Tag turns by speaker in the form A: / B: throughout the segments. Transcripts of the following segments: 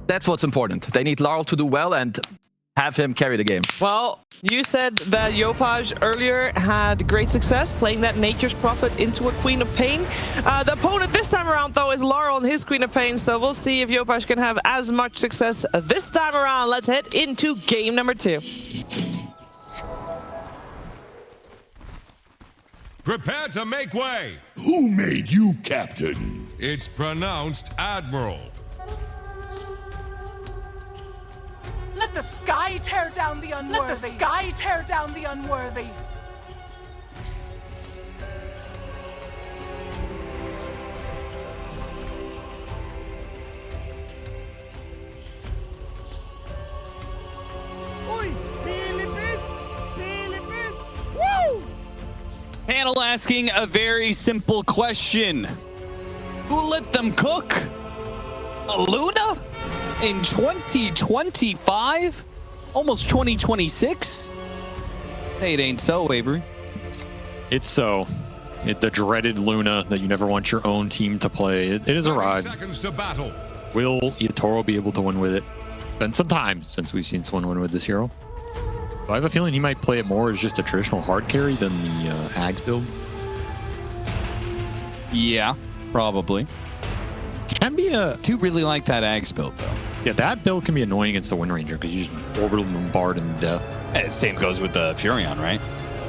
A: That's what's important. They need Laurel to do well and have him carry the game.
B: Well, you said that Yopaj earlier had great success playing that Nature's Prophet into a Queen of Pain. The opponent this time around, though, is Laurel and his Queen of Pain, so we'll see if Yopaj can have as much success this time around. Let's head into game number 2.
C: Prepare to make way.
D: Who made you captain?
C: It's pronounced Admiral.
E: Let the sky tear down the unworthy. Let the sky tear down the unworthy.
F: Panel asking a very simple question. Who let them cook? A Luna? In 2025? Almost 2026? Hey, it ain't so, Avery.
G: It's so. The dreaded Luna that you never want your own team to play. It is a ride.
C: Seconds to battle.
G: Will Yatoro be able to win with it? It's been some time since we've seen someone win with this hero. But I have a feeling he might play it more as just a traditional hard carry than the Ags build.
F: Yeah, probably.
G: Can be a...
F: Do really like that Ags build, though.
G: Yeah, that build can be annoying against the Windranger because you just orbital bombard him to death.
F: Hey, same goes with the Furion, right?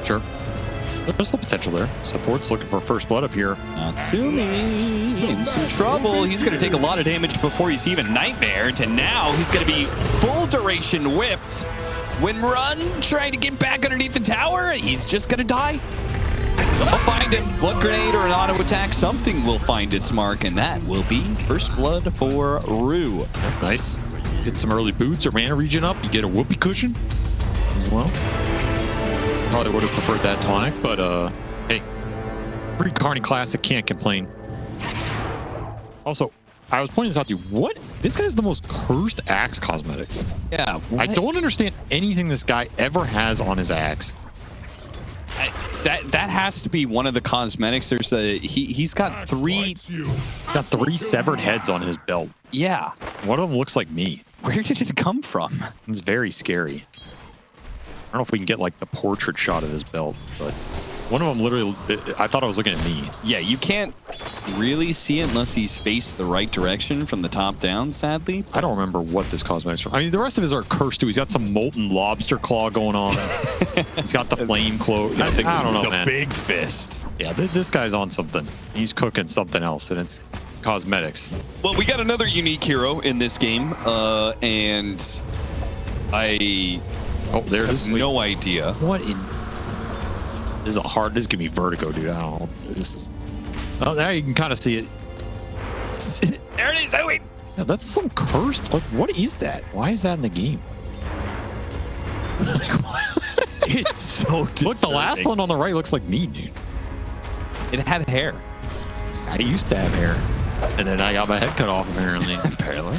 G: Sure. There's still potential there. Support's looking for first blood up here.
F: Natsumi in some trouble. He's going to take a lot of damage before he's even nightmared, and now he's going to be full duration whipped. Windrun trying to get back underneath the tower. He's just going to die. They'll find him. Blood grenade or an auto attack. Something will find its mark, and that will be first blood for Rue.
G: That's nice. Get some early boots or mana regen up. You get a whoopee cushion as well. Probably would have preferred that tonic, but hey, free Carney Classic, can't complain. Also, I was pointing this out to you. What? This guy's the most cursed axe cosmetics.
F: Yeah.
G: I don't understand anything this guy ever has on his axe.
F: That has to be one of the cosmetics. There's he's got three
G: severed heads on his belt.
F: Yeah.
G: One of them looks like me.
F: Where did it come from?
G: It's very scary. I don't know if we can get like the portrait shot of his belt, but one of them literally, I thought I was looking at me.
F: Yeah, you can't really see it unless he's faced the right direction from the top down, sadly.
G: I don't remember what this cosmetic's from. I mean, the rest of his are cursed too. He's got some molten lobster claw going on. He's got the flame cloak. I don't know, man.
F: The big fist.
G: Yeah, this guy's on something. He's cooking something else, and it's cosmetics.
F: Well, we got another unique hero in this game, and I...
G: Oh, there it is.
F: No idea.
G: What in... This is a hard... This is gonna be vertigo, dude. I don't know. This is... Oh, there you can kind of see it.
F: There it is. Oh, wait.
G: Yeah, that's some cursed... Like, what is that? Why is that in the game?
F: It's so disturbing.
G: Look, the last one on the right looks like me, dude.
F: It had hair.
G: I used to have hair. And then I got my head cut off, apparently.
F: Apparently.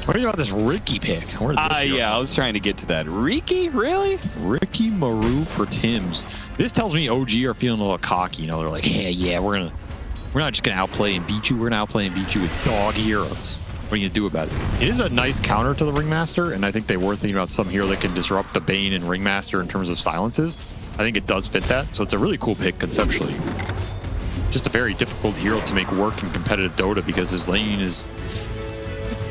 G: What do you about this Ricky pick? Where did this go?
F: Yeah, I was trying to get to that. Ricky, really?
G: Ricky Maru for Tim's. This tells me OG are feeling a little cocky. You know, they're like, hey, yeah, we're not just gonna outplay and beat you. We're gonna outplay and beat you with dog heroes. What are you gonna do about it? It is a nice counter to the Ringmaster, and I think they were thinking about some hero that can disrupt the Bane and Ringmaster in terms of silences. I think it does fit that, so it's a really cool pick conceptually. Just a very difficult hero to make work in competitive Dota because his lane is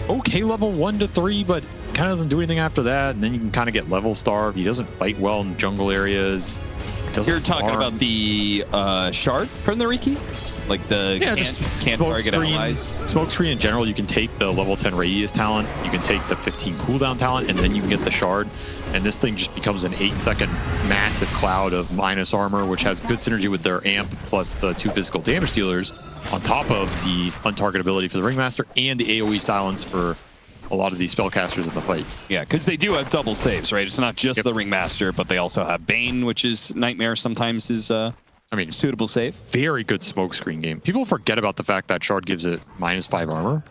G: okay level 1 to 3, but kind of doesn't do anything after that, and then you can kind of get level starved. He doesn't fight well in jungle areas.
F: You're talking about the shard from the Riki? Like the can't target allies?
G: Smokescreen in general, you can take the level 10 radius talent, you can take the 15 cooldown talent, and then you can get the shard. And this thing just becomes an 8-second massive cloud of minus armor, which has good synergy with their amp plus the 2 physical damage dealers, on top of the untargetability for the Ringmaster and the AoE silence for a lot of these spellcasters in the fight.
F: Yeah, because they do have double saves, right? It's not just the Ringmaster, but they also have Bane, which is Nightmare sometimes is I mean, suitable save.
G: Very good smokescreen game. People forget about the fact that shard gives it -5 armor.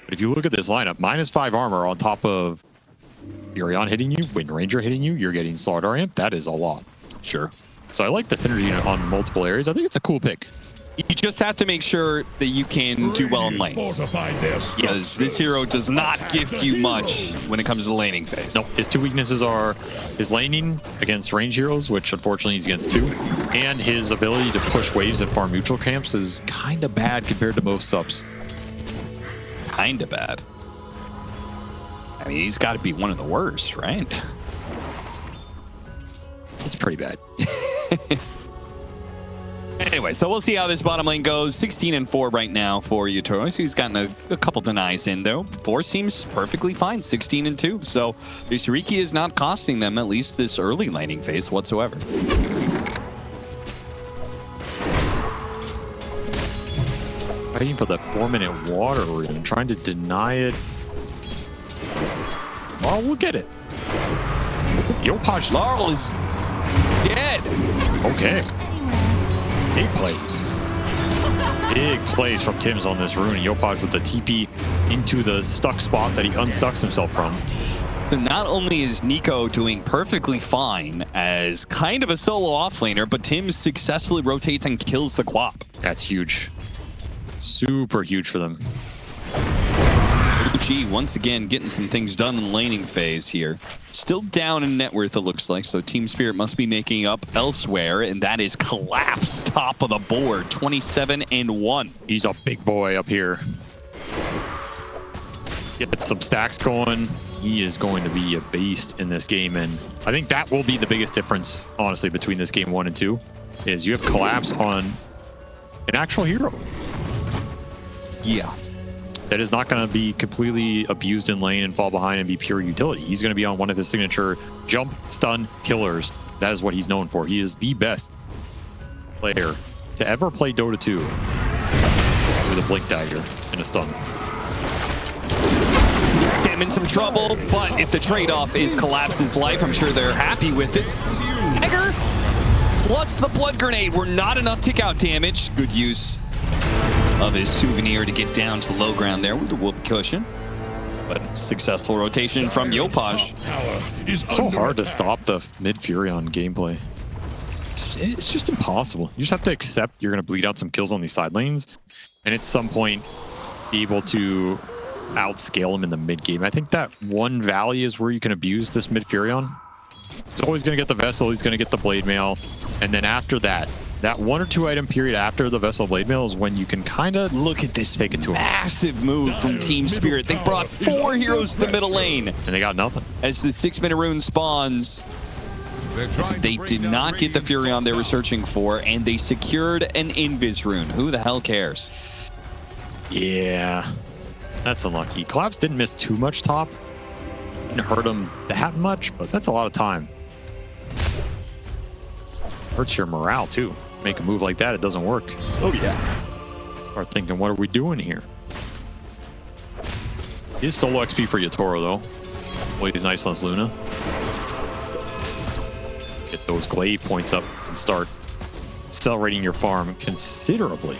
G: But if you look at this lineup, -5 armor on top of Furion hitting you, Windranger hitting you, you're getting Slardar Amp. That is a lot.
F: Sure.
G: So I like the synergy on multiple areas. I think it's a cool pick.
F: You just have to make sure that you can do well in lanes.
D: Fortified their
F: Because this hero does not gift you much when it comes to the laning phase.
G: No, his two weaknesses are his laning against range heroes, which unfortunately he's against two, and his ability to push waves and farm neutral camps is kind of bad compared to most subs.
F: Kind of bad. I mean, he's got to be one of the worst, right?
G: It's pretty bad.
F: Anyway, so we'll see how this bottom lane goes. 16-4 right now for Yutoro. So he's gotten a couple denies in, though. 4 seems perfectly fine, 16-2. So Yusiriki is not costing them, at least this early laning phase whatsoever.
G: Fighting for that 4-minute water rune, trying to deny it. Oh, we'll get it. Yopaj
F: Laurel is dead.
G: Okay. Big plays. Big plays from Tim's on this rune. Yopaj with the TP into the stuck spot that he unstucks himself from.
F: So not only is Nico doing perfectly fine as kind of a solo offlaner, but Tim successfully rotates and kills the Quap.
G: That's huge. Super huge for them.
F: OG once again getting some things done in the laning phase here. Still down in net worth, it looks like, so Team Spirit must be making up elsewhere, and that is Collapse top of the board, 27-1.
G: He's a big boy up here. Get some stacks going. He is going to be a beast in this game, and I think that will be the biggest difference, honestly, between this game 1 and 2, is you have Collapse on an actual hero.
F: Yeah.
G: That is not going to be completely abused in lane and fall behind and be pure utility. He's going to be on one of his signature jump, stun, killers. That is what he's known for. He is the best player to ever play Dota 2 with a blink dagger and a stun.
F: Get him in some trouble, but if the trade-off is Collapse's life, I'm sure they're happy with it. Dagger plus the blood grenade were not enough tick-out damage. Good use of his souvenir to get down to the low ground there with the whoop cushion. But successful rotation from Yopaj.
G: So hard to stop the mid-Furion gameplay. It's just impossible. You just have to accept you're going to bleed out some kills on these side lanes, and at some point be able to outscale him in the mid game. I think that one valley is where you can abuse this mid-Furion. He's always going to get the Vessel, he's going to get the Blade Mail, and then after that 1 or 2 item period after the Vessel Blade Mail is when you can kind of
F: look at this
G: take it to him.
F: Massive move from Team Spirit. They brought 4 heroes to the middle lane.
G: And they got nothing.
F: As the 6-minute rune spawns, they did not get the Furion they were searching for, and they secured an Invis rune. Who the hell cares?
G: Yeah, that's unlucky. Collapse didn't miss too much top. Didn't hurt him that much, but that's a lot of time. Hurts your morale too. Make a move like that, it doesn't work.
F: Oh yeah.
G: Start thinking, what are we doing here? He is solo XP for Yutoro though. Plays nice on Luna. Get those glaive points up and start accelerating your farm considerably.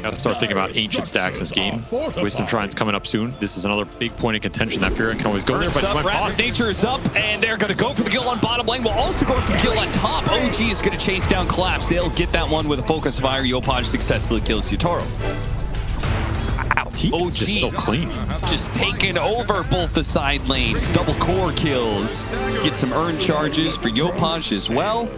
G: Gotta start thinking about ancient stacks this game. Wisdom Shrine's coming up soon. This is another big point of contention. That Furion can always go there, but
F: Rapid Nature is up, and they're gonna go for the kill on bottom lane. We'll also go for the kill on top. OG is gonna chase down Collapse. They'll get that one with a focus fire. Yopaj successfully kills Yutoro.
G: OG just so clean.
F: Just taking over both the side lanes. Double core kills. Get some earn charges for Yopaj as well.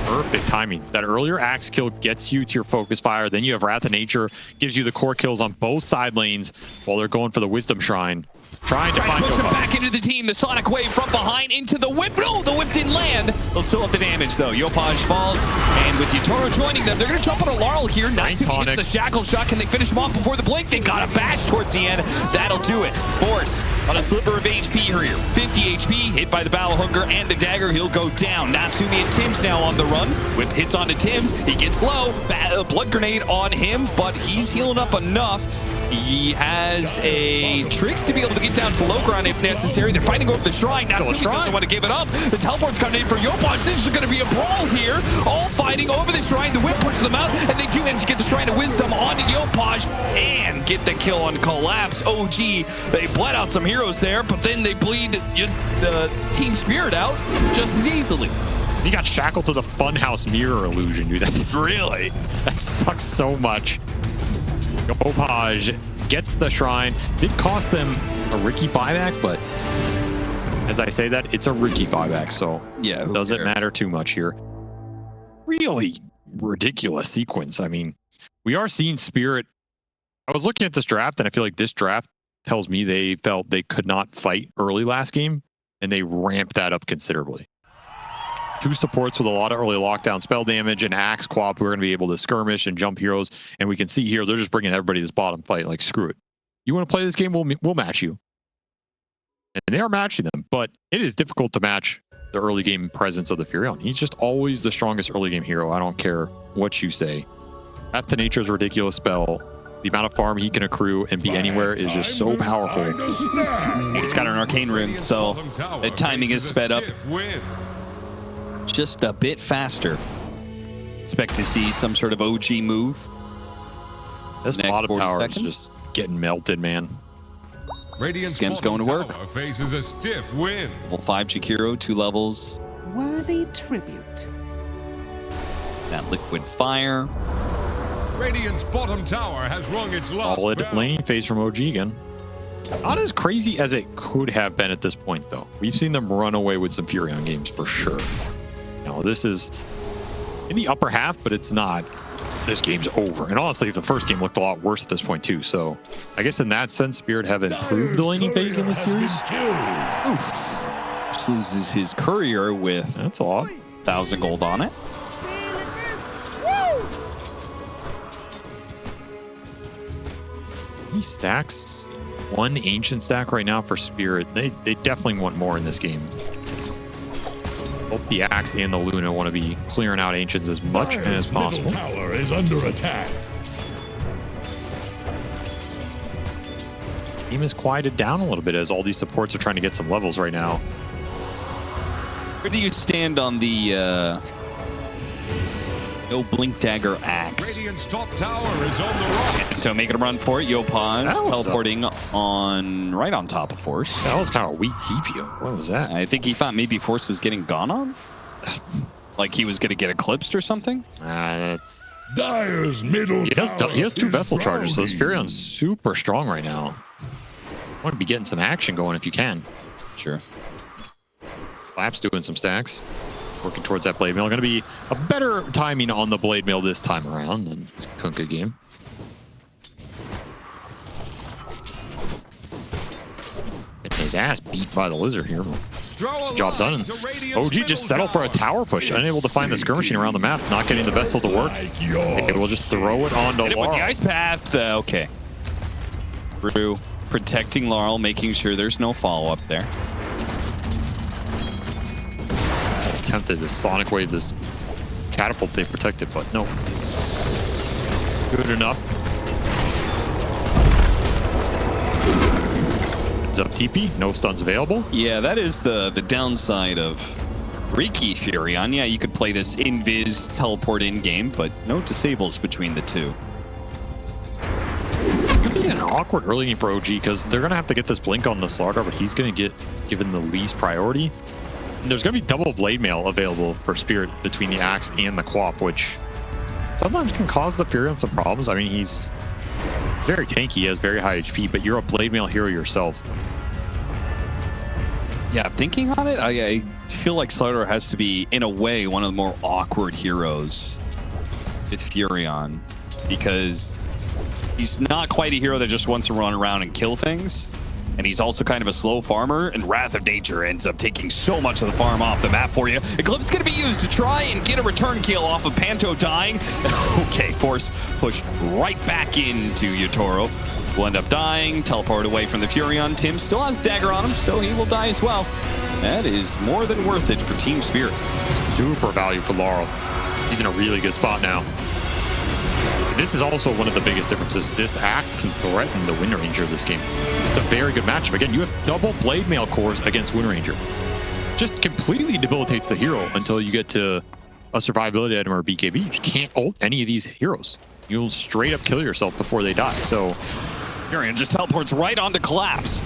G: Perfect timing. That earlier axe kill gets you to your focus fire. Then you have Wrath of Nature, gives you the core kills on both side lanes while they're going for the Wisdom Shrine. Trying to find
F: push him
G: Yopaj.
F: back into the team. The Sonic Wave from behind into the whip. No, the whip didn't land. They'll still have the damage though. Yopaj falls, and with Yutoro joining them, they're going to jump on a Laurel here. Natsumi hits the shackle shot. Can they finish him off before the blink? They got a bash towards the end. That'll do it. Force on a sliver of HP here. 50 HP, hit by the Battle Hunger and the dagger. He'll go down. Natsumi and Tim's now on the run. Whip hits onto Tim's. He gets low. Blood grenade on him, but he's healing up enough. He has a tricks to be able to get down to low ground if necessary. They're fighting over the shrine. Now he doesn't want to give it up. The teleport's coming in for Yopaj. This is going to be a brawl here. All fighting over the shrine. The whip pushes them out, and they do manage to get the Shrine of Wisdom onto Yopaj and get the kill on Collapse. OG, they bled out some heroes there, but then they bleed the Team Spirit out just as easily.
G: He got shackled to the funhouse mirror illusion, dude. That's really, that sucks so much. Yopaj gets the shrine. Did cost them a Ricky buyback, but as I say that, it's a Ricky buyback, so
F: Yeah,
G: it doesn't matter too much here. Really ridiculous sequence. I mean, we are seeing Spirit. I was looking at this draft, and I feel like this draft tells me they felt they could not fight early last game, and they ramped that up considerably. 2 supports with a lot of early lockdown spell damage, and Axe Quap who are going to be able to skirmish and jump heroes. And we can see here, they're just bringing everybody to this bottom fight. Like, screw it. You want to play this game? We'll match you. And they are matching them, but it is difficult to match the early game presence of the Furion. He's just always the strongest early game hero. I don't care what you say. Path to Nature's ridiculous spell. The amount of farm he can accrue and be anywhere is just so powerful.
F: He's got an arcane rune, so the timing is sped up just a bit faster. Expect to see some sort of OG move.
G: This
F: Next
G: bottom
F: 40
G: tower is
F: seconds.
G: just getting melted, man.
C: Radiant's
F: Game's
C: bottom
F: going to work.
C: tower faces a stiff win.
F: Level 5 Chikiro, 2 levels.
E: Worthy tribute.
F: That liquid fire.
C: Radiant's bottom tower has rung its last
G: Solid
C: bell.
G: lane phase from OG again. Not as crazy as it could have been at this point, though. We've seen them run away with some Furion games for sure. Now, this is in the upper half, but it's not. This game's over. And honestly, the first game looked a lot worse at this point, too. So I guess in that sense, Spirit have improved the laning phase in this series.
F: Just loses his courier with
G: That's a lot.
F: 1,000 gold on it.
G: He stacks 1 ancient stack right now for Spirit. They definitely want more in this game. Both the Axe and the Luna want to be clearing out ancients as much as possible.
D: Tower is under attack.
G: Team is quieted down a little bit as all these supports are trying to get some levels right now.
F: Where do you stand on the no blink dagger axe?
C: Radiant's top tower is on the rock.
F: So making a run for it. Yopaj
G: That was
F: teleporting on right on top of Force.
G: That was kind of a weak TP. What was that?
F: I think he thought maybe Force was getting gone on. Like he was going to get eclipsed or something.
G: That's
D: Dire's middle tower
G: he has 2
D: is
G: vessel charges, so this
D: drowning.
G: Furion's super strong right now. Want to be getting some action going if you can.
F: Sure.
G: Flap's doing some stacks. Working towards that blade mail. Going to be a better timing on the blade mail this time around than his Kunkka game. Getting his ass beat by the lizard here.
C: Throw a
G: Job
C: line
G: done.
C: to Radiant's
G: OG just
C: middle
G: settled for a tower push. Unable to find the skirmishing around the map. Not getting the vessel to work.
D: Like yours.
G: It will just throw it onto
F: Hit it with the
G: Laurel.
F: ice path. Okay. Brew protecting Laurel, making sure there's no follow-up there.
G: I was tempted to Sonic Wave this catapult they protected, but no. Good enough. Heads up TP, no stuns available.
F: Yeah, that is the downside of Riki Furion. Yeah, you could play this invis teleport in game, but no disables between the two.
G: Could be an awkward early game for OG because they're going to have to get this blink on the Slardar, but he's going to get given the least priority. And there's going to be double blade mail available for Spirit between the Axe and the Quap, which sometimes can cause the Furion some problems. I mean, he's very tanky, he has very high HP, but you're a blade mail hero yourself.
F: Yeah, thinking on it, I feel like Slardar has to be, in a way, one of the more awkward heroes with Furion, because he's not quite a hero that just wants to run around and kill things. And he's also kind of a slow farmer, and Wrath of Nature ends up taking so much of the farm off the map for you. Eclipse is going to be used to try and get a return kill off of Panto dying. Okay, Force push right back into Yotaro. Will end up dying, teleport away from the Furion. Tim still has dagger on him, so he will die as well. That is more than worth it for Team Spirit.
G: Super value for Laurel. He's in a really good spot now. This is also one of the biggest differences. This Axe can threaten the Windranger this game. It's a very good matchup. Again, you have double blade mail cores against Windranger. Just completely debilitates the hero until you get to a survivability item or a BKB. You just can't ult any of these heroes. You'll straight up kill yourself before they die. So
F: Furion just teleports right onto Collapse.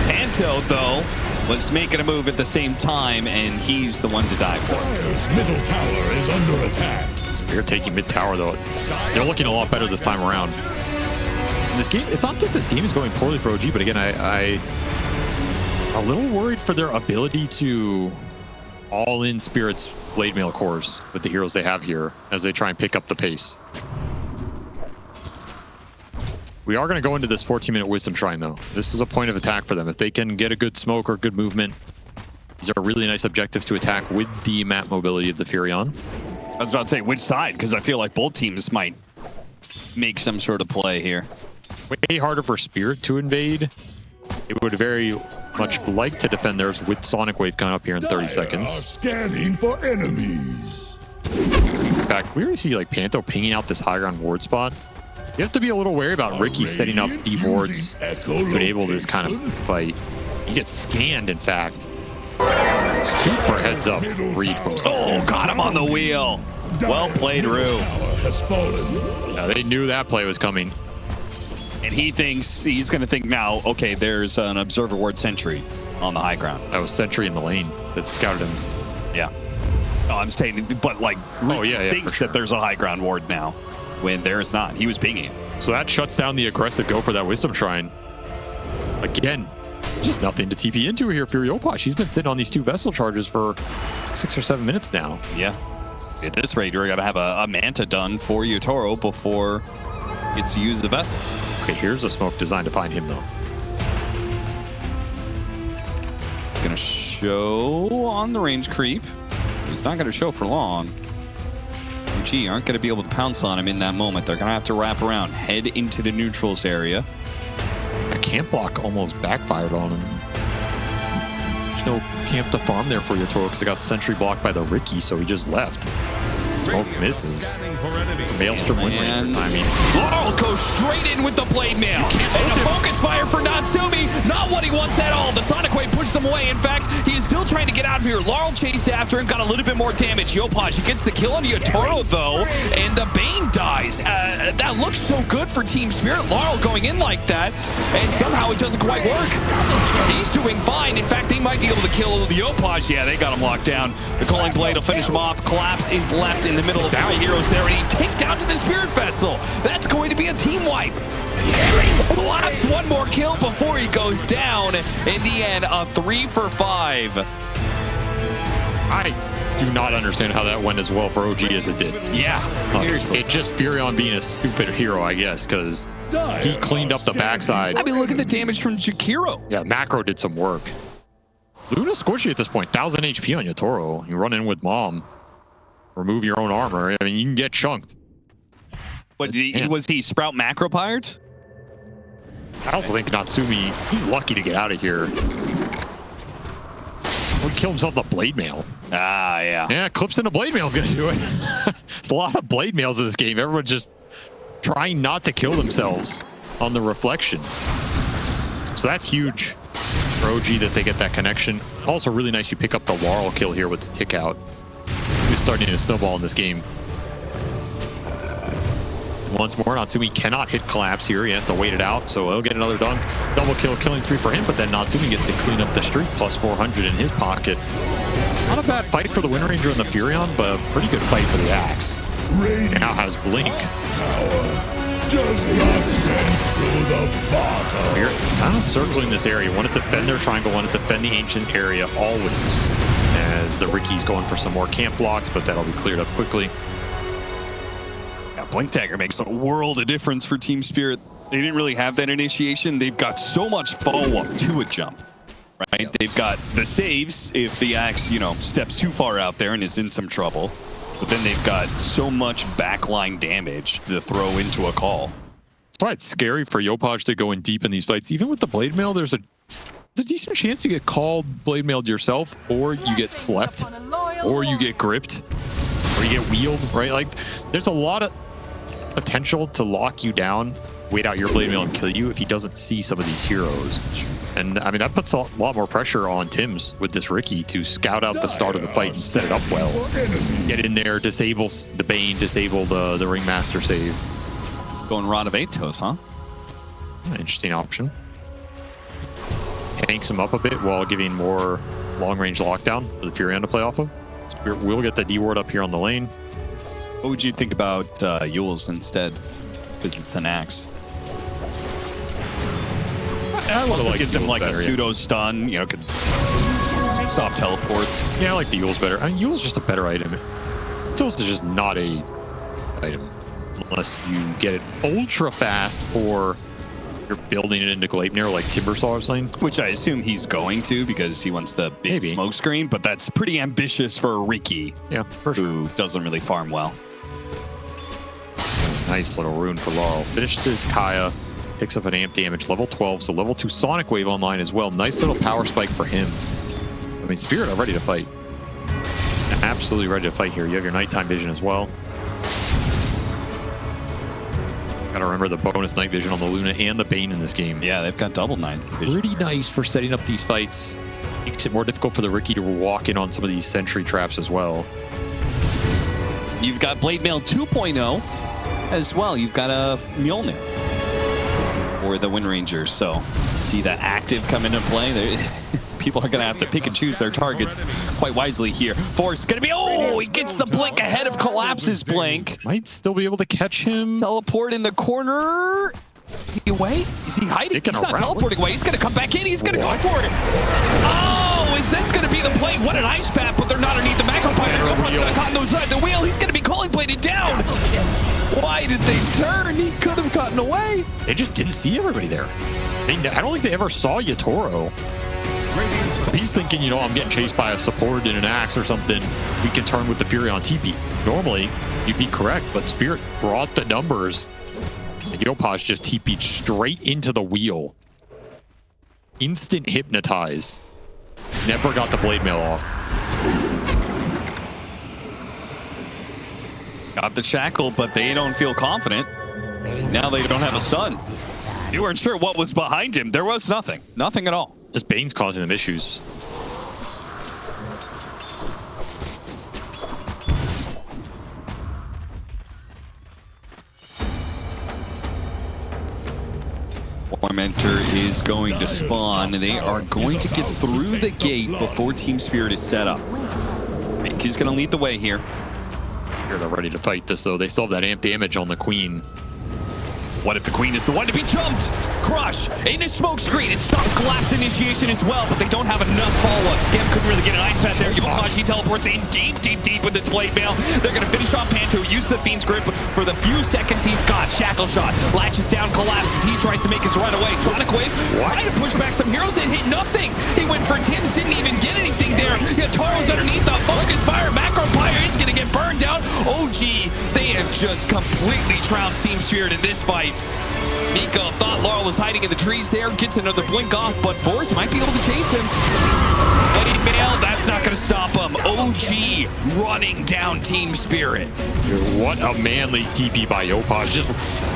F: Panto, though, was making a move at the same time, and he's the one to die for.
D: Dire's middle tower is under attack.
G: They're taking mid tower though. They're looking a lot better this time around. This game, it's not that this game is going poorly for OG, but again, I'm a little worried for their ability to all in Spirit's blade mail cores with the heroes they have here as they try and pick up the pace. We are going to go into this 14-minute Wisdom Shrine, though. This is a point of attack for them. If they can get a good smoke or good movement, these are really nice objectives to attack with the map mobility of the Furion.
F: I was about to say, which side? Because I feel like both teams might make some sort of play here.
G: Way harder for Spirit to invade. It would very much like to defend theirs with Sonic Wave coming up here in 30
D: Dire
G: seconds.
D: are scanning for enemies.
G: In fact, we already see like Panto pinging out this high ground ward spot. You have to be a little wary about Ricky setting up deep wards to enable this kind of fight. He gets scanned, in fact. Super heads up read from
F: Oh, got him on the wheel. Well played, Rue.
D: Has fallen.
G: Yeah, they knew that play was coming.
F: And he thinks, he's going to think now, okay, there's an Observer Ward Sentry on the high ground.
G: That was Sentry in the lane that scouted him.
F: Yeah. Oh, I'm saying, but like,
G: Oh, yeah,
F: thinks
G: for sure.
F: that there's a high ground ward now when there is not. He was pinging.
G: So that shuts down the aggressive go for that Wisdom Shrine. Again, just nothing to TP into here for Yopaj. He's been sitting on these two vessel charges for 6 or 7 minutes now.
F: Yeah. At this rate, you're going to have a Manta done for Yotaro before he gets to use the vessel.
G: Okay, here's a smoke designed to find him, though.
F: Going to show on the range creep. He's not going to show for long. UG aren't going to be able to pounce on him in that moment. They're going to have to wrap around, head into the neutrals area.
G: That camp block almost backfired on him. There's no camp to farm there for Yotaro because they got sentry blocked by the Ricky, so he just left. Smoke misses.
C: Scanning for enemies.
G: Maelstrom Windranger timing.
F: Laurel goes straight in with the blade mail. And a focus fire for Natsumi. Not what he wants at all. The Sonic Wave pushed them away. In fact, he is still trying to get out of here. Laurel chased after him, got a little bit more damage. Yopaj, he gets the kill on Yotaro, though. And the Bane dies. That looks so good for Team Spirit. Laurel going in like that. And somehow it doesn't quite work. He's doing fine. In fact, they might be able to kill the Yopaj. Yeah, they got him locked down. The Calling Blade will finish him off. Collapse is left in the middle of three heroes there, and he take down to the Spirit Vessel. That's going to be a team wipe. Collapse, one more kill before he goes down. In the end, a 3 for 5.
G: I do not understand how that went as well for OG as it did.
F: Yeah, seriously.
G: It's just Furion being a stupid hero, I guess, because he cleaned up the backside.
F: I mean, look at the damage from Jakiro.
G: Yeah, Macro did some work. Luna squishy at this point. 1,000 HP on Yotaro. You run in with Mom. Remove your own armor. I mean, you can get chunked.
F: But was he Sprout Macro Pirate?
G: I also think Natsumi, he's lucky to get out of here. Would kill himself with the blade mail.
F: Ah, yeah.
G: Yeah, clips into blade mail is going to do it. There's a lot of blade mails in this game. Everyone's just trying not to kill themselves on the reflection. So that's huge for OG that they get that connection. Also really nice you pick up the Laurel kill here with the tick out. He's starting to snowball in this game. Once more, Natsumi cannot hit Collapse here. He has to wait it out, so he'll get another dunk. Double kill, killing 3 for him, but then Natsumi gets to clean up the streak, plus 400 in his pocket. Not a bad fight for the Windranger and the Furion, but a pretty good fight for the Axe. Now has Blink.
D: Just not sent to the bottom.
G: We're kind of circling this area. Want to defend their triangle, want to defend the ancient area always. As the Ricky's going for some more camp blocks, but that'll be cleared up quickly.
F: Yeah, Blink Dagger makes a world of difference for Team Spirit. They didn't really have that initiation. They've got so much follow-up to a jump, right? They've got the saves if the Axe, you know, steps too far out there and is in some trouble. But then they've got so much backline damage to throw into a call.
G: That's why it's scary for Yopaj to go in deep in these fights. Even with the blade mail, there's a decent chance you get called blade mailed yourself, or you get slept, or you get gripped, or you get wheeled, right? Like, there's a lot of potential to lock you down, wait out your blade mail and kill you if he doesn't see some of these heroes. And I mean, that puts a lot more pressure on Tims with this Ricky to scout out the start of the fight and set it up well. Get in there, disable the Bane, disable the Ringmaster save.
F: Going Rod of Atos, huh?
G: Interesting option. tanks him up a bit while giving more long-range lockdown for the Furion to play off of. Spirit will get the D ward up here on the lane.
F: What would you think about Yule's instead? Because it's an axe.
G: I would like
F: gives him like a pseudo stun, you know, could stop teleports.
G: Yeah, I like the Yule's better. I mean, Yule's just a better item. Toast is just not a item unless you get it ultra fast or you're building it into Gleipnir like Timbersaw was saying.
F: Which I assume he's going to because he wants the big smoke screen, but that's pretty ambitious for a Ricky.
G: Yeah, for sure.
F: Who doesn't really farm well.
G: Nice little rune for Laurel. Finished his Kaya. Picks up an amp damage, level 12, so level 2 Sonic Wave online as well. Nice little power spike for him. I mean, Spirit are ready to fight. Absolutely ready to fight here. You have your nighttime vision as well. Gotta remember the bonus night vision on the Luna and the Bane in this game.
F: Yeah, they've got double night vision.
G: Pretty nice for setting up these fights. Makes it more difficult for the Riki to walk in on some of these sentry traps as well.
F: You've got Blade Mail 2.0 as well. You've got a Mjolnir. Or the Windranger, so see that active come into play. People are going to have to pick and choose their targets quite wisely here. Force going to be, oh, he gets the blink ahead of Collapse's blink.
G: Might still be able to catch him.
F: Teleport in the corner. He away? Is he hiding? He's not teleporting away. He's going to come back in. He's going to go for it. Oh, is this going to be the play? What an ice path, but they're not underneath the macro pilot. Gopro's going to caught those side the wheel. He's going to be calling bladed down. Why did they turn? He could have gotten away.
G: They just didn't see everybody there. I don't think they ever saw Yatoro. He's thinking, you know, I'm getting chased by a support in an axe or something. We can turn with the Fury on TP. Normally, you'd be correct, but Spirit brought the numbers. And Yopaj just TP'd straight into the wheel. Instant hypnotize. Never got the blade mail off.
F: Got the shackle, but they don't feel confident. Now they don't have a stun. You weren't sure what was behind him. There was nothing. Nothing at all.
G: Just Bane's causing them issues.
F: Tormentor is going to spawn. They are going to get through the gate before Team Spirit is set up. He's going to lead the way here.
G: Here they're ready to fight this, though. They still have that amp damage on the Queen.
F: What if the Queen is the one to be jumped? Crush in a smoke screen. It stops Collapse initiation as well, but they don't have enough follow-up. Scam couldn't really get an ice pad there. Yopaj teleports in deep with its blade mail. They're going to finish off Panto, use the Fiend's grip for the few seconds he's got. Shackle shot, latches down Collapse as he tries to make his run away. Sonic Wave, trying to push back some heroes and hit nothing. He went for Tim's, didn't even get anything there. Yataro's underneath the focus fire. Macro Fire is going to get burned down. OG, they have just completely trounced Team Spirit in this fight. Nico thought Laurel was hiding in the trees there, gets another blink off, but Force might be able to chase him. But he failed, that's not going to stop him. OG running down Team Spirit.
G: What a manly TP by Yopaj. Just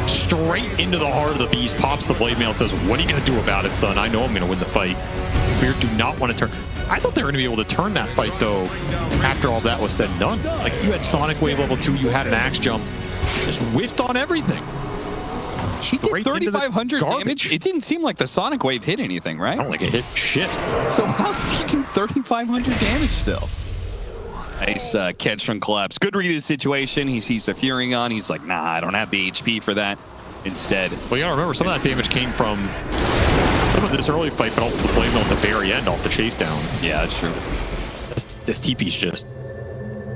G: straight into the heart of the beast, pops the blade mail, says, what are you going to do about it, son? I know I'm going to win the fight. Spirit do not want to turn. I thought they were going to be able to turn that fight, though, after all that was said and done. Like, you had Sonic Wave level 2, you had an axe jump, just whiffed on everything.
F: He did 3,500 damage. It didn't seem like the Sonic Wave hit anything, right?
G: I don't think it hit shit.
F: So how did he do 3,500 damage still? Nice catch from Collapse. Good read of the situation. He sees the Furion. He's like, nah, I don't have the HP for that. Instead.
G: Well, you gotta remember, some of that damage came from some of this early fight, but also the blade mail at the very end off the chase down.
F: Yeah, that's true.
G: This TP's just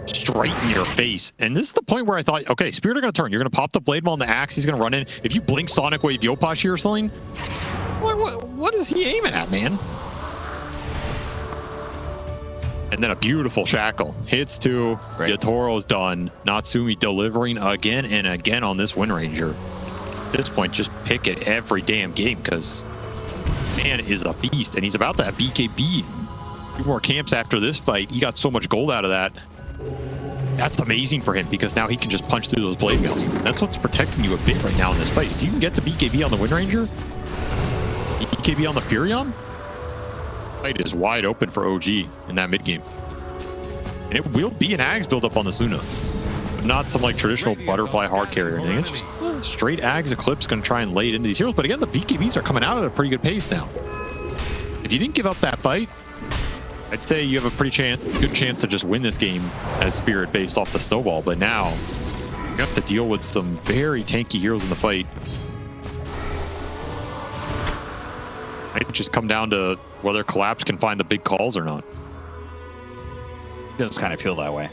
G: straight in your face. And this is the point where I thought, okay, Spirit are going to turn. You're going to pop the blade mail on the axe. He's going to run in. If you blink Sonic Wave Yopaj here or something, what is he aiming at, man? And then a beautiful shackle. Hits two. Yatoro's done. Natsumi delivering again and again on this Windranger. At this point, just pick it every damn game because man is a beast. And he's about to have BKB. A few more camps after this fight. He got so much gold out of that. That's amazing for him because now he can just punch through those blade mails. That's what's protecting you a bit right now in this fight. If you can get the BKB on the Windranger, BKB on the Furion, fight is wide open for OG in that mid game. And it will be an Ags build-up on this Luna. But not some like traditional butterfly hard carrier thing. It's just straight Ags Eclipse going to try and lay it into these heroes. But again, the BKBs are coming out at a pretty good pace now. If you didn't give up that fight, I'd say you have a pretty good chance to just win this game as Spirit based off the snowball. But now you have to deal with some very tanky heroes in the fight. Might just come down to whether Collapse can find the big calls or not.
F: It does kind of feel that way.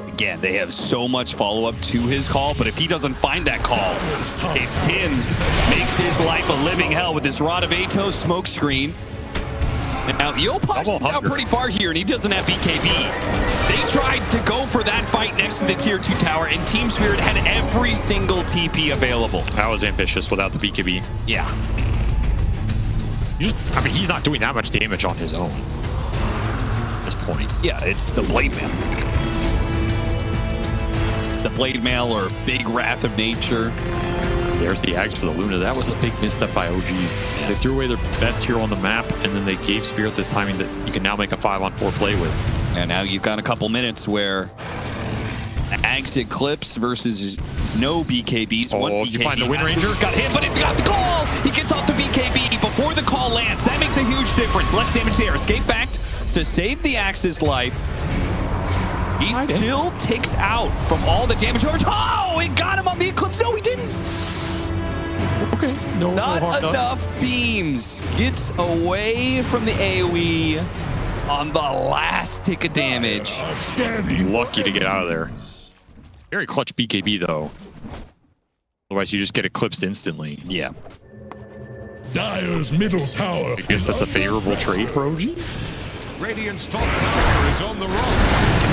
F: Again, they have so much follow-up to his call, but if he doesn't find that call, if Tims makes his life a living hell with this Rod of Atos smoke screen, and now Yopaj is out pretty far here, and he doesn't have BKB. They tried to go for that fight next to the tier 2 tower, and Team Spirit had every single TP available.
G: That was ambitious without the BKB.
F: Yeah.
G: I mean, he's not doing that much damage on his own at this point.
F: Yeah, it's the Blade Mail. It's the Blade Mail or Big Wrath of Nature.
G: There's the Ags for the Luna. That was a big misstep by OG. Yeah. They threw away their best hero on the map, and then they gave Spirit this timing that you can now make a 5-on-4 play with.
F: And now you've got a couple minutes where Ags did clips versus no BKBs.
G: Oh, did you find the Windranger?
F: Got hit, but it got the call! He gets off the BKB before the call lands. That makes a huge difference. Less damage there. Escape back to save the Axe's life. He still takes out from all the damage. Oh, it got him on the Eclipse. No, he didn't.
G: Okay.
F: Not enough beams. Gets away from the AoE on the last tick of damage.
G: Lucky to get out of there. Very clutch BKB, though. Otherwise, you just get eclipsed instantly.
F: Yeah.
D: Dire's middle tower.
G: I guess that's a favorable trade for OG.
C: Radiant's top tower is on the run.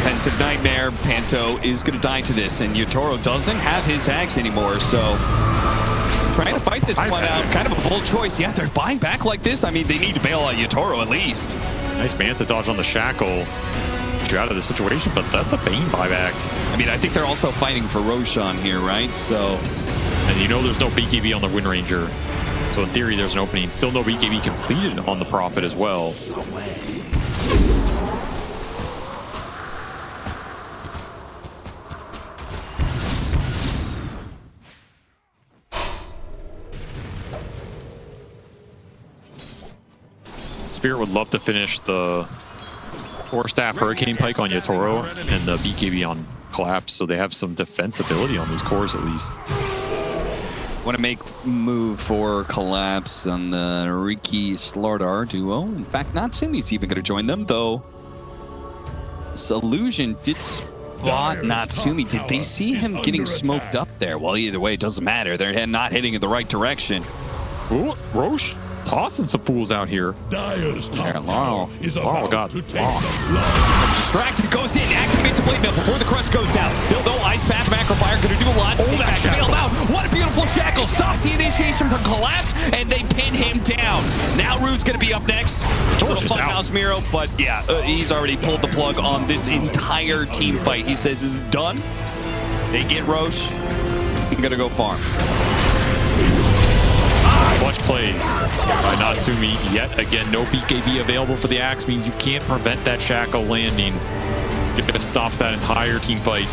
F: Pensive Nightmare, Panto is going to die to this, and Yotaro doesn't have his axe anymore, so trying to fight this one out. Kind of a bold choice. Yeah, they're buying back like this. I mean, they need to bail out Yotaro at least.
G: Nice Manta dodge on the Shackle. Get you out of the situation, but that's a Bane buyback.
F: I mean, I think they're also fighting for Roshan here, right? So,
G: and you know there's no BKB on the Windranger. So in theory, there's an opening. Still no BKB completed on the Prophet as well. Spirit would love to finish the Core Staff Hurricane Pike on Yotaro and the BKB on Collapse, so they have some defensibility on these cores at least.
F: Want to make move for Collapse on the Riki Slardar duo. In fact, Natsumi's even going to join them, though. This Illusion did spot Natsumi. Did they see him getting smoked up there? Well, either way, it doesn't matter. They're not hitting in the right direction.
G: Ooh, Roche tossing some fools out here.
D: Dire's top tower is about to take
F: Distracted, goes in, activates the Blade Mail before the crush goes out. Still though, Ice Path, Macro Fire gonna do a lot. Oh, that bailed out. What a beautiful shackle. Stops the initiation from Collapse, and they pin him down. Now Rue's gonna be up next. Little Funhouse Miro, but yeah, he's already pulled the plug on this entire team fight. He says this is done. They get Roche. I'm gonna go farm.
G: Clutch plays by Natsumi. Yet again, no BKB available for the Axe means you can't prevent that Shackle landing. It just stops that entire team fight.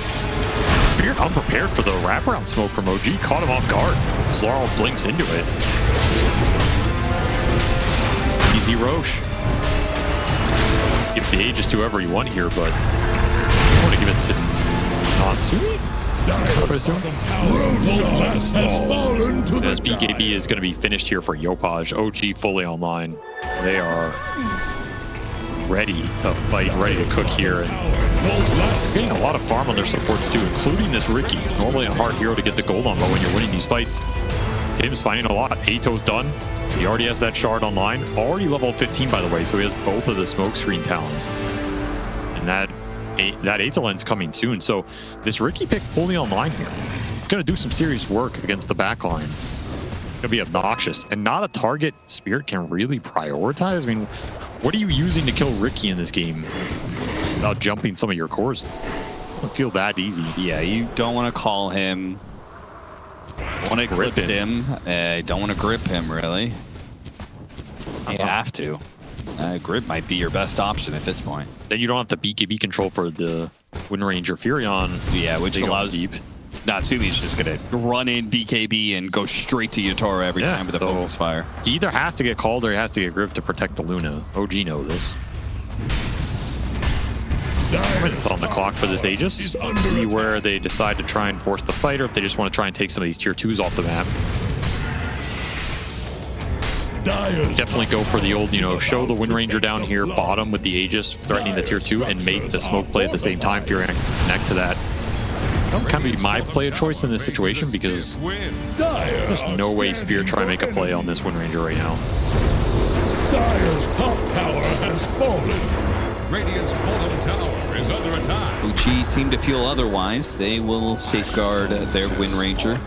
G: Spirit unprepared for the wraparound smoke from OG. Caught him off guard. Zlarl blinks into it. Easy Roche. Give the Aegis to whoever you want here, but I want to give it to Natsumi.
D: Dire's has fallen to
G: As
D: the
G: BKB is going to be finished here for Yopaj. OG fully online. They are ready to fight, ready to cook here. And getting a lot of farm on their supports too, including this Riki. Normally a hard hero to get the gold on, but when you're winning these fights, Tim's finding a lot. Ato's done. He already has that shard online. Already level 15, by the way, so he has both of the smokescreen talents. And that Aethelon's coming soon, so this Riki pick fully online here. It's going to do some serious work against the backline. It's going to be obnoxious and not a target Spirit can really prioritize. I mean, what are you using to kill Riki in this game without jumping some of your cores? It doesn't feel that easy.
F: Yeah, you don't want to call him. Want to grip him. Don't want to grip him, really. You have to. Grip might be your best option at this point.
G: Then you don't have the BKB control for the Windranger Furion.
F: Yeah, which allows
G: deep.
F: Natsumi's just gonna run in BKB and go straight to Yatoro every time with a bonus fire.
G: He either has to get called or he has to get gripped to protect the Luna. OG know this. It's on the clock for this Aegis. See where they decide to try and force the fight, or if they just want to try and take some of these tier 2s off the map. Definitely go for the old, show the Windranger down here, bottom with the Aegis, threatening the tier 2, and make the smoke play at the same time if you're going to connect to that. That would kind of be my play of choice in this situation, because there's no way Spear try and make a play on this Windranger right now.
D: Dire's top tower has fallen.
C: Radiant's bottom tower is under attack.
F: Uchi seem to feel otherwise. They will safeguard their Windranger.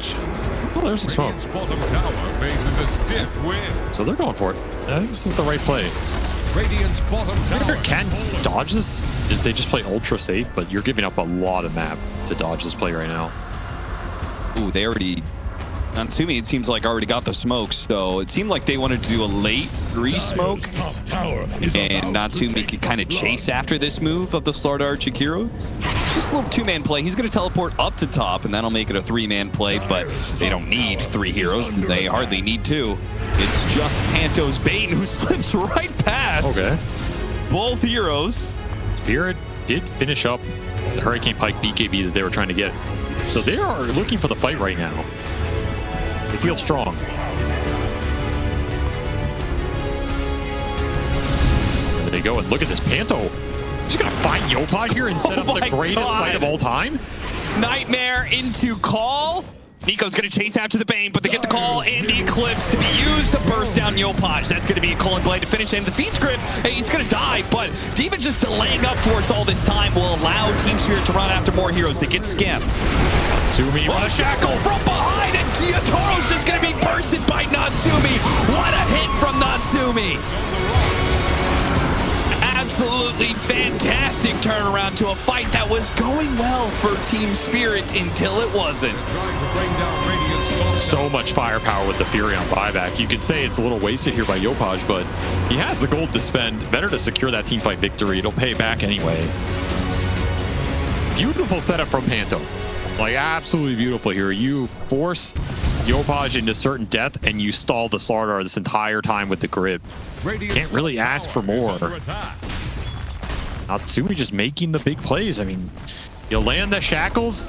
G: Oh, there's a smoke.
C: Radiant's bottom tower faces a stiff wind.
G: So they're going for it. I think this is the right play.
C: Radiant's bottom tower
G: Can dodge this. They just play ultra safe, but you're giving up a lot of map to dodge this play right now.
F: Ooh, they already... Natsumi, it seems like, already got the smokes, so it seemed like they wanted to do a late re-smoke, and Natsumi could kind of chase after this move of the Slardar Chikiro. Just a little two-man play. He's going to teleport up to top, and that'll make it a three-man play, but they don't need 3 heroes. They hardly need 2. It's just Panto's Bane who slips right past both heroes.
G: Spirit did finish up the Hurricane Pike BKB that they were trying to get. So they are looking for the fight right now. They feel strong. There they go, and look at this Panto. He's gonna find Yopaj here and set up the greatest fight of all time.
F: Nightmare into call. Nico's going to chase after the Bane, but they get the call and the Eclipse to be used to burst down Yopaj. That's going to be a Cullen Blade to finish him. The feed script, hey, he's going to die, but even just delaying up force all this time will allow Team Spirit to run after more heroes. They get scammed.
G: Natsumi,
F: what a shackle from behind, and Yatoro's just going to be bursted by Natsumi. What a hit from Natsumi. Absolutely fantastic turnaround to a fight that was going well for Team Spirit until it wasn't.
G: So much firepower with the Fury on buyback. You could say it's a little wasted here by Yopaj, but he has the gold to spend. Better to secure that teamfight victory. It'll pay back anyway. Beautiful setup from Panto. Like, absolutely beautiful here. You force Yopaj into certain death, and you stall the Slardar this entire time with the grip. Can't really ask for more. Natsumi just making the big plays. I mean, you land the shackles.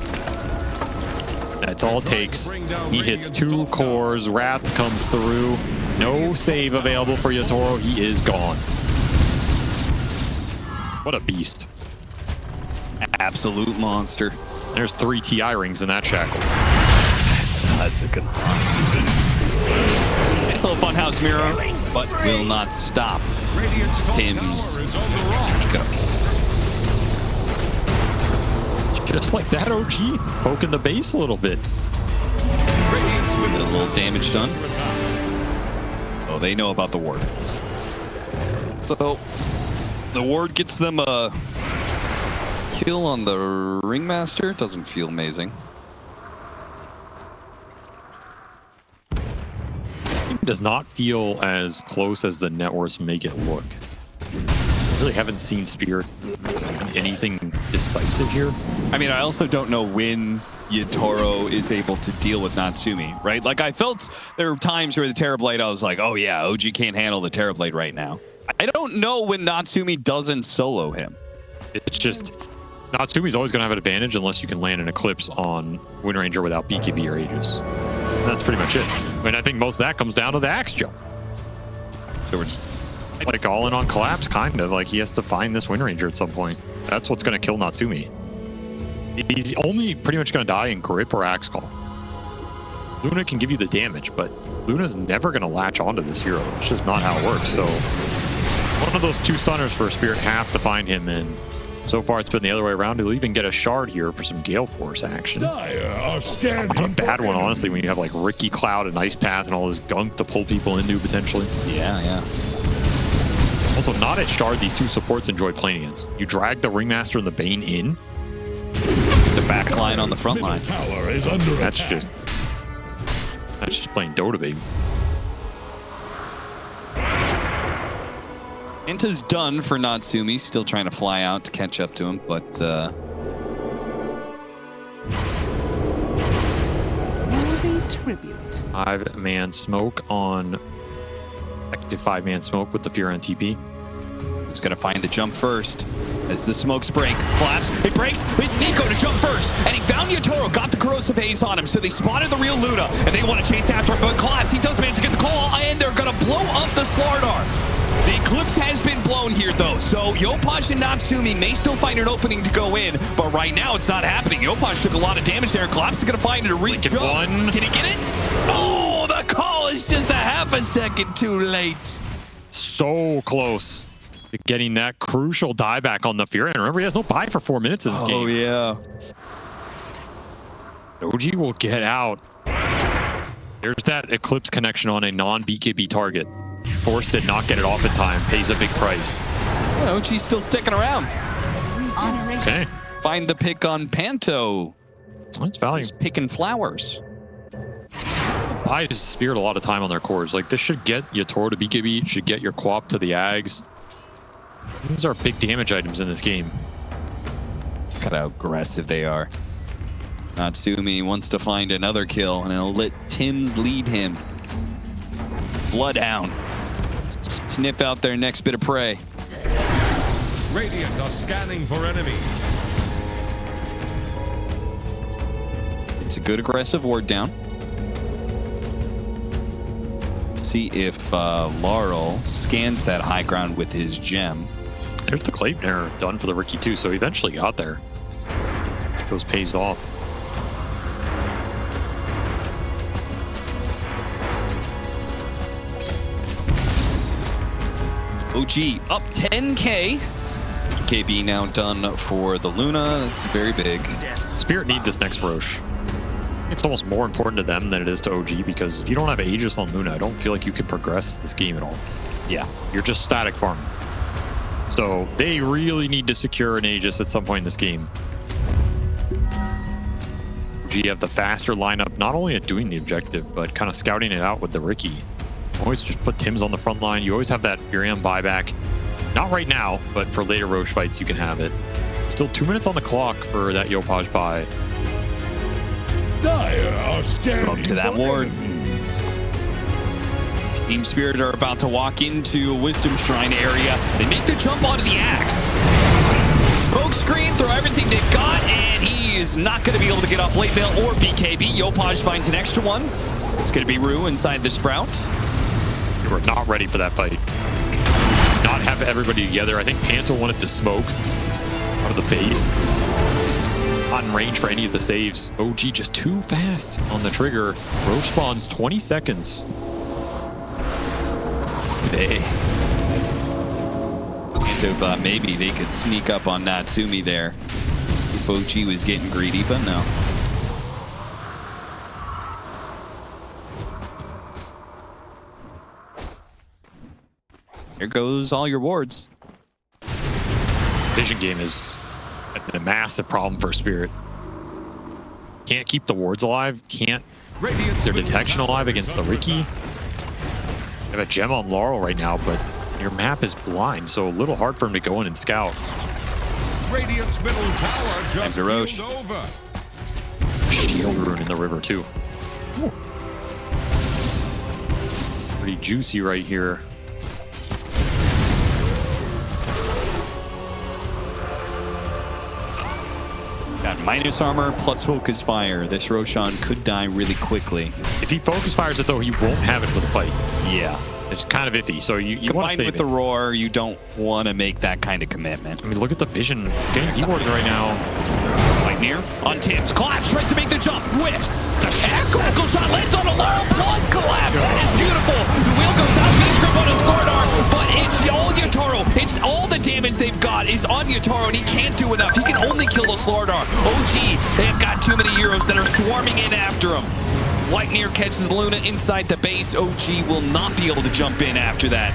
G: That's all it takes. He hits 2 cores. Wrath comes through. No save available for Yatoro. He is gone. What a beast.
F: Absolute monster.
G: There's 3 TI rings in that shackle.
F: That's a good one. Nice little funhouse mirror, but will not stop Tim's.
G: Just like that, OG poking the base a little bit.
F: Get a little damage done. Oh, they know about the ward. So the ward gets them a kill on the Ringmaster. Doesn't feel amazing.
G: It does not feel as close as the net worths make it look. I really haven't seen Spirit anything decisive here.
F: I mean, I also don't know when Yatoro is able to deal with Natsumi, right? Like, I felt there were times where the Terrorblade, I was like, oh yeah, OG can't handle the Terrorblade right now. I don't know when Natsumi doesn't solo him.
G: It's just, Natsumi's always going to have an advantage unless you can land an Eclipse on Windranger without BKB or Aegis. And that's pretty much it. I mean, I think most of that comes down to the Axe jump. So we're just like all in on collapse, kind of. Like, he has to find this Windranger at some point. That's what's going to kill Natsumi. He's only pretty much going to die in grip or axe call. Luna can give you the damage, but Luna's never going to latch onto this hero. It's just not how it works. So one of those 2 stunners for a Spirit have to find him, and so far it's been the other way around. He'll even get a shard here for some Gale Force action. Not a bad one, honestly, when you have like Ricky Cloud and Ice Path and all this gunk to pull people into potentially.
F: Yeah.
G: Also, not at shard these 2 supports enjoy playing against. You drag the Ringmaster and the Bane in.
F: The back line on the front line.
G: That's just plain Dota, baby.
F: Inta's done for Natsumi. Still trying to fly out to catch up to him, but
E: tribute.
G: 5-man smoke on active 5-man smoke with the fear on TP.
F: He's gonna find the jump first. As the smokes break, collapse, it breaks, it's Nico to jump first, and he found Yotaro, got the corrosive haze on him, so they spotted the real Luna, and they want to chase after him, but collapse, he does manage to get the call, and they're gonna blow up the Slardar. The eclipse has been blown here though, so Yopaj and Natsumi may still find an opening to go in, but right now it's not happening. Yopaj took a lot of damage there, and collapse is gonna find it a reach. Can he get it? Oh, the call is just a half a second too late.
G: So close to getting that crucial dieback on the Fear. And remember, he has no buy for 4 minutes in this game.
F: Oh, yeah.
G: OG will get out. There's that Eclipse connection on a non-BKB target. Force did not get it off in time. Pays a big price.
F: Well, OG's still sticking around.
G: Okay.
F: Find the pick on Panto.
G: That's value.
F: He's picking flowers.
G: Buys Spirit a lot of time on their cores. Like, this should get Yotaro to BKB, should get your Quap to the Ags. These are big damage items in this game.
F: Look at how aggressive they are. Natsumi wants to find another kill, and he'll let Tims lead him. Bloodhound. Sniff out their next bit of prey.
C: Radiant are scanning for enemies.
F: It's a good aggressive ward down. See if Laurel scans that high ground with his gem.
G: There's the Clayton done for the Riki too, so he eventually got there. Those pays off.
F: OG up 10k. KB now done for the Luna. That's very big.
G: Spirit need this next Roche. It's almost more important to them than it is to OG, because if you don't have Aegis on Luna, I don't feel like you can progress this game at all.
F: Yeah.
G: You're just static farming. So they really need to secure an Aegis at some point in this game. OG have the faster lineup, not only at doing the objective, but kind of scouting it out with the Riki. Always just put Tims on the front line. You always have that Uriam buyback. Not right now, but for later Roche fights, you can have it. Still 2 minutes on the clock for that Yopaj buy.
D: Dire are standing
F: Up to that
D: for
F: ward.
D: enemies.
F: Team Spirit are about to walk into a Wisdom Shrine area. They make the jump onto the axe. Smoke screen, throw everything they've got, and he is not going to be able to get off Blade Mail or BKB. Yopaj finds an extra one. It's going to be Rue inside the Sprout.
G: They were not ready for that fight. Not have everybody together. I think Panto wanted to smoke out of the base. Not in range for any of the saves. OG just too fast on the trigger. Roche spawns 20 seconds.
F: So thought maybe they could sneak up on Natsumi there if OG was getting greedy, but no. Here goes all your wards.
G: Vision game is a massive problem for Spirit. Can't keep the wards alive. Can't keep their detection alive against the Riki. They have a gem on Laurel right now, but your map is blind, so a little hard for him to go in and scout.
C: Radiant's middle tower just
F: Roche.
C: healed over.
G: Shield rune in the river too. Ooh. Pretty juicy right here.
F: Got minus armor plus focus fire. This Roshan could die really quickly.
G: If he focus fires it though, he won't have it for the fight.
F: Yeah.
G: It's kind of iffy, so you want to
F: Combined
G: save
F: with
G: it.
F: the roar, you don't want to make that kind of commitment.
G: I mean, look at the vision. It's getting dewarded right now.
F: Lightning on Tims. Collapse tries to make the jump. Whiffs. The critical shot lands on a Laurel plus collapse. That is beautiful. The wheel goes out. Beach grip on a Slardar, but it's all Yotaro. It's all the damage they've got is on Yotaro, and he can't do enough. He can only kill the Slardar. OG, they have got too many heroes that are swarming in after him. Lightning catches Luna inside the base. OG will not be able to jump in after that.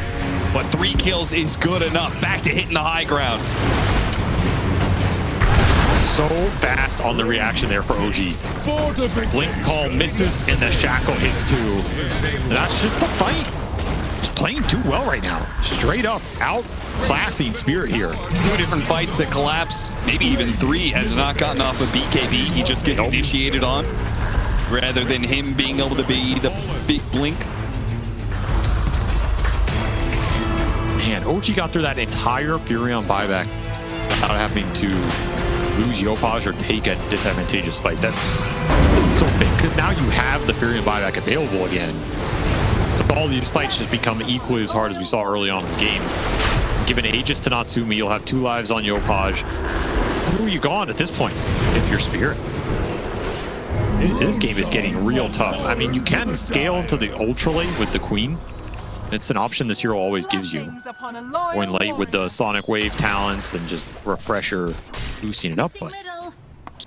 F: But 3 kills is good enough. Back to hitting the high ground.
G: So fast on the reaction there for OG.
D: Fortification.
G: Blink call misses, and the shackle hits too. That's just the fight. Just playing too well right now. Straight up outclassing Spirit here.
F: 2 different fights that collapse. Maybe even 3 has not gotten off of BKB. He just gets initiated on. rather than him being able to be the big blink.
G: Man, OG got through that entire Furion buyback without having to lose Yopaj or take a disadvantageous fight. That's so big, because now you have the Furion buyback available again. So all these fights just become equally as hard as we saw early on in the game. Given Aegis to Natsumi, you'll have 2 lives on Yopaj. Who are you gone at this point if you're Spirit? This game is getting real tough. I mean, you can scale into the Ultra Late with the Queen. It's an option this hero always gives you. Going late with the Sonic Wave talents and just Refresher boosting it up. But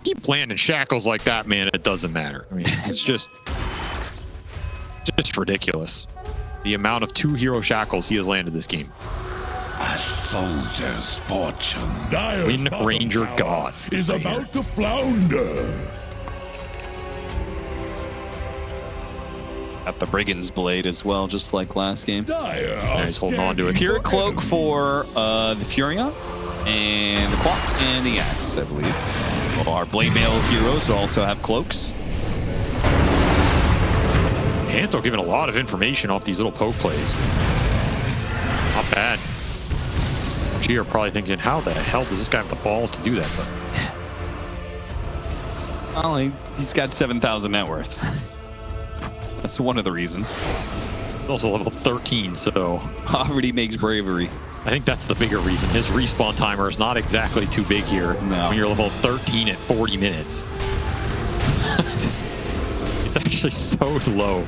G: keep landing shackles like that, man, it doesn't matter. I mean, it's just ridiculous. The amount of 2 hero shackles he has landed this game.
D: A soldier's fortune.
G: Windranger God
D: is about to flounder.
F: Got the Brigand's Blade as well, just like last game.
G: Yeah, he's holding on to it.
F: Pure Cloak for the Furion and the Clock and the Axe, I believe. Well, our Blade Mail heroes also have cloaks.
G: Anto giving a lot of information off these little poke plays. Not bad. G are probably thinking, how the hell does this guy have the balls to do that? But
F: Well, he's got 7,000 net worth. That's one of the reasons.
G: He's also level 13, so
F: Poverty makes bravery.
G: I think that's the bigger reason. His respawn timer is not exactly too big here.
F: No.
G: When you're level 13 at 40 minutes. It's actually so low.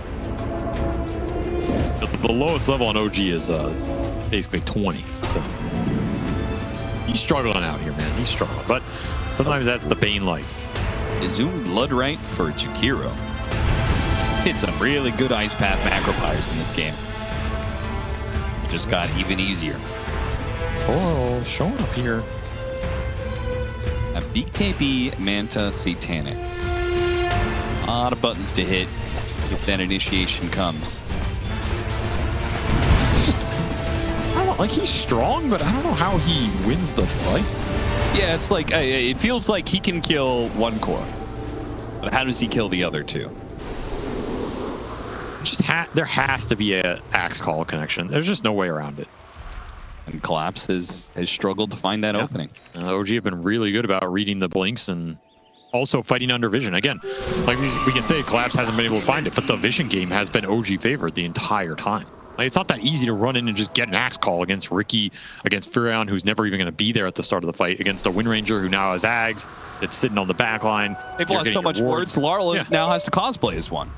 G: The lowest level on OG is basically 20. So he's struggling out here, man. He's struggling. But sometimes that's the Bane life.
F: Zoom Blood Right for Jakiro. Hit some really good Ice Path macro fires in this game. It just got even easier.
G: Oh, showing up here.
F: A BKB Manta Satanic. A lot of buttons to hit if that initiation comes.
G: I don't know, like, he's strong, but I don't know how he wins the fight.
F: Yeah, it's like, it feels like he can kill one core. But how does he kill the other 2?
G: There has to be a axe call connection. There's just no way around it.
F: And Collapse has struggled to find that opening.
G: OG have been really good about reading the blinks and also fighting under vision. Again, like we can say Collapse hasn't been able to find it, but the vision game has been OG favored the entire time. Like, it's not that easy to run in and just get an axe call against Ricky, against Furion, who's never even going to be there at the start of the fight, against a Windranger who now has Ags, that's sitting on the back line.
F: They've lost so much words. Laurel now has to cosplay as one.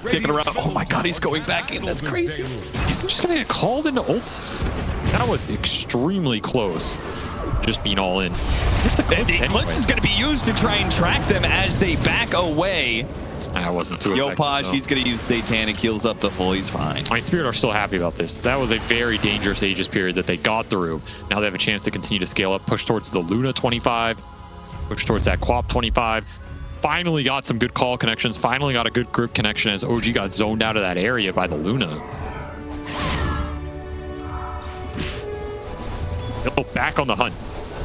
F: Kicking around. Oh my god, he's going back in. That's crazy.
G: He's just going to get called into ults. That was extremely close. Just being all in. It's a good
F: Eclipse is going to be used to try and track them as they back away.
G: I wasn't too effective.
F: Yopaj, he's going to use Satanic, heals up to full. He's fine.
G: My Spirit are still happy about this. That was a very dangerous Aegis period that they got through. Now they have a chance to continue to scale up, push towards the Luna 25, push towards that Quap 25. Finally got some good call connections. Finally got a good grip connection as OG got zoned out of that area by the Luna. He'll back on the hunt.